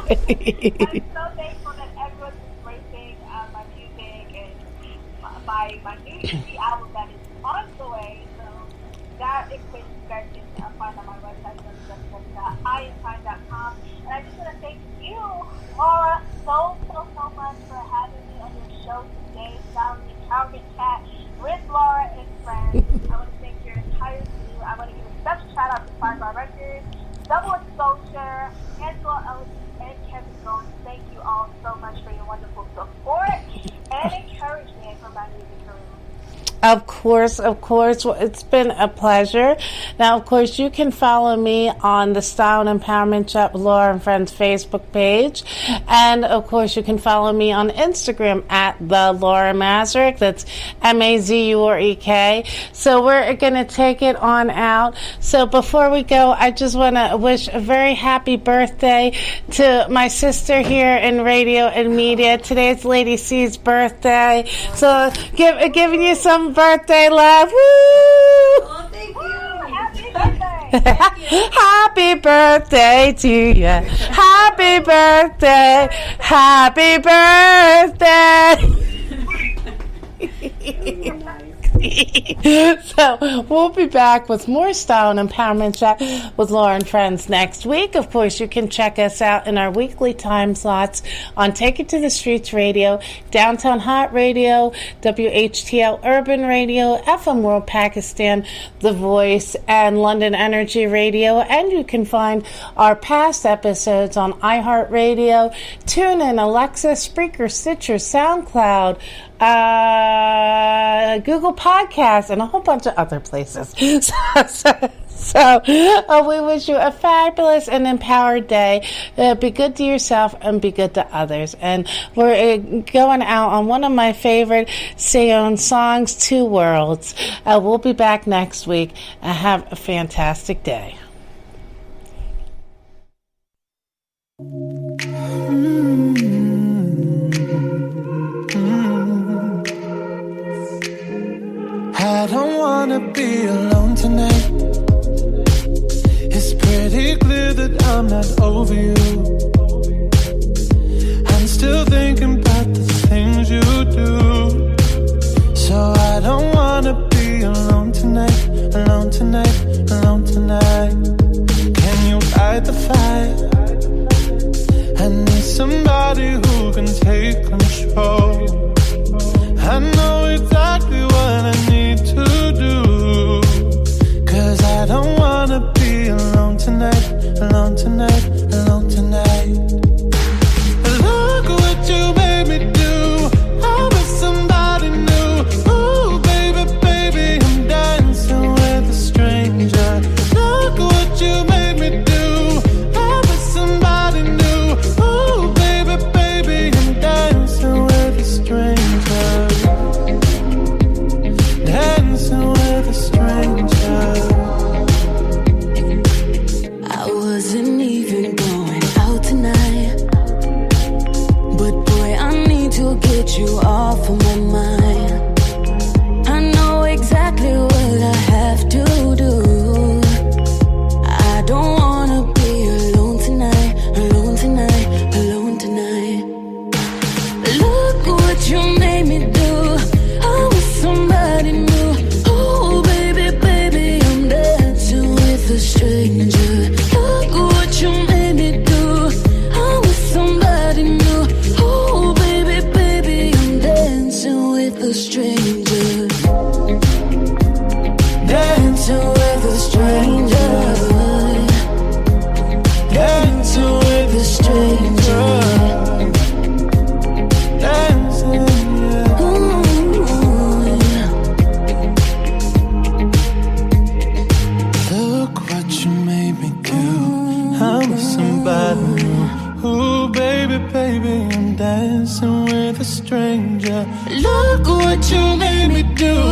S9: so thankful that everyone's embracing my music and my new EP album that is on the way. So that information you guys can find on my website, www.iamsayonne.com. And I just want to thank you, Laura, so much for having me on your show today, Style Empowerment Chat with Laura and friends. I want to thank your entire team. I want to give a special shout out to Five Bar Records, Double Exposure, Angela Ellis, and Kevin Goins. Thank you all so much for your wonderful support and encouragement for my music career.
S2: Of course. Well, it's been a pleasure. Now, of course, you can follow me on the Style and Empowerment Chat with Laura and Friends Facebook page. And, of course, you can follow me on Instagram at the Laura Mazurek. That's MAZUREK. So we're going to take it on out. So before we go, I just want to wish a very happy birthday to my sister here in radio and media. Today's Lady C's birthday. So giving you some birthday love. Woo!
S9: Oh, thank you. Happy birthday.
S2: Happy birthday to you. Happy birthday. Happy birthday. So we'll be back with more Style and Empowerment Chat with Laura and Friends next week. Of course, you can check us out in our weekly time slots on Take It to the Streets Radio, Downtown Hot Radio, WHTL Urban Radio, FM World Pakistan, The Voice, and London Energy Radio. And you can find our past episodes on iHeartRadio, TuneIn, Alexa, Spreaker, Stitcher, SoundCloud, Google Podcasts, and a whole bunch of other places. So we wish you a fabulous and empowered day. Be good to yourself and be good to others. And we're going out on one of my favorite Sayonne songs, Two Worlds. We'll be back next week. Have a fantastic day.
S3: I don't wanna be alone tonight. It's pretty clear that I'm not over you. I'm still thinking about the things you do. So I don't wanna be alone tonight, alone tonight, alone tonight. Can you fight the fight? I need somebody who can take control. I know exactly what I need to do. 'Cause I don't wanna be alone tonight, alone tonight, alone tonight. Look what you made me do. I was somebody new. Ooh, baby, baby, I'm dancing with a stranger. Look what you made me do. I was somebody new. Ooh, baby, baby, I'm dancing with a stranger. Dancing with a stranger.
S8: I wasn't even going out tonight, but boy, I need to get you off of my mind. I know exactly what I have to do. I don't wanna be alone tonight, alone tonight, alone tonight. Look what you made me do. I was somebody new. Oh, baby, baby, I'm dancing with a stranger. Look what you made me do. I was somebody new. Oh, baby, baby, I'm dancing with a stranger. Dancing with a stranger. Dancing with a stranger.
S3: Dancing, yeah. Look what you made me do. I'm somebody new. Ooh, baby, baby, I'm dancing with a stranger.
S8: Look what you made me do.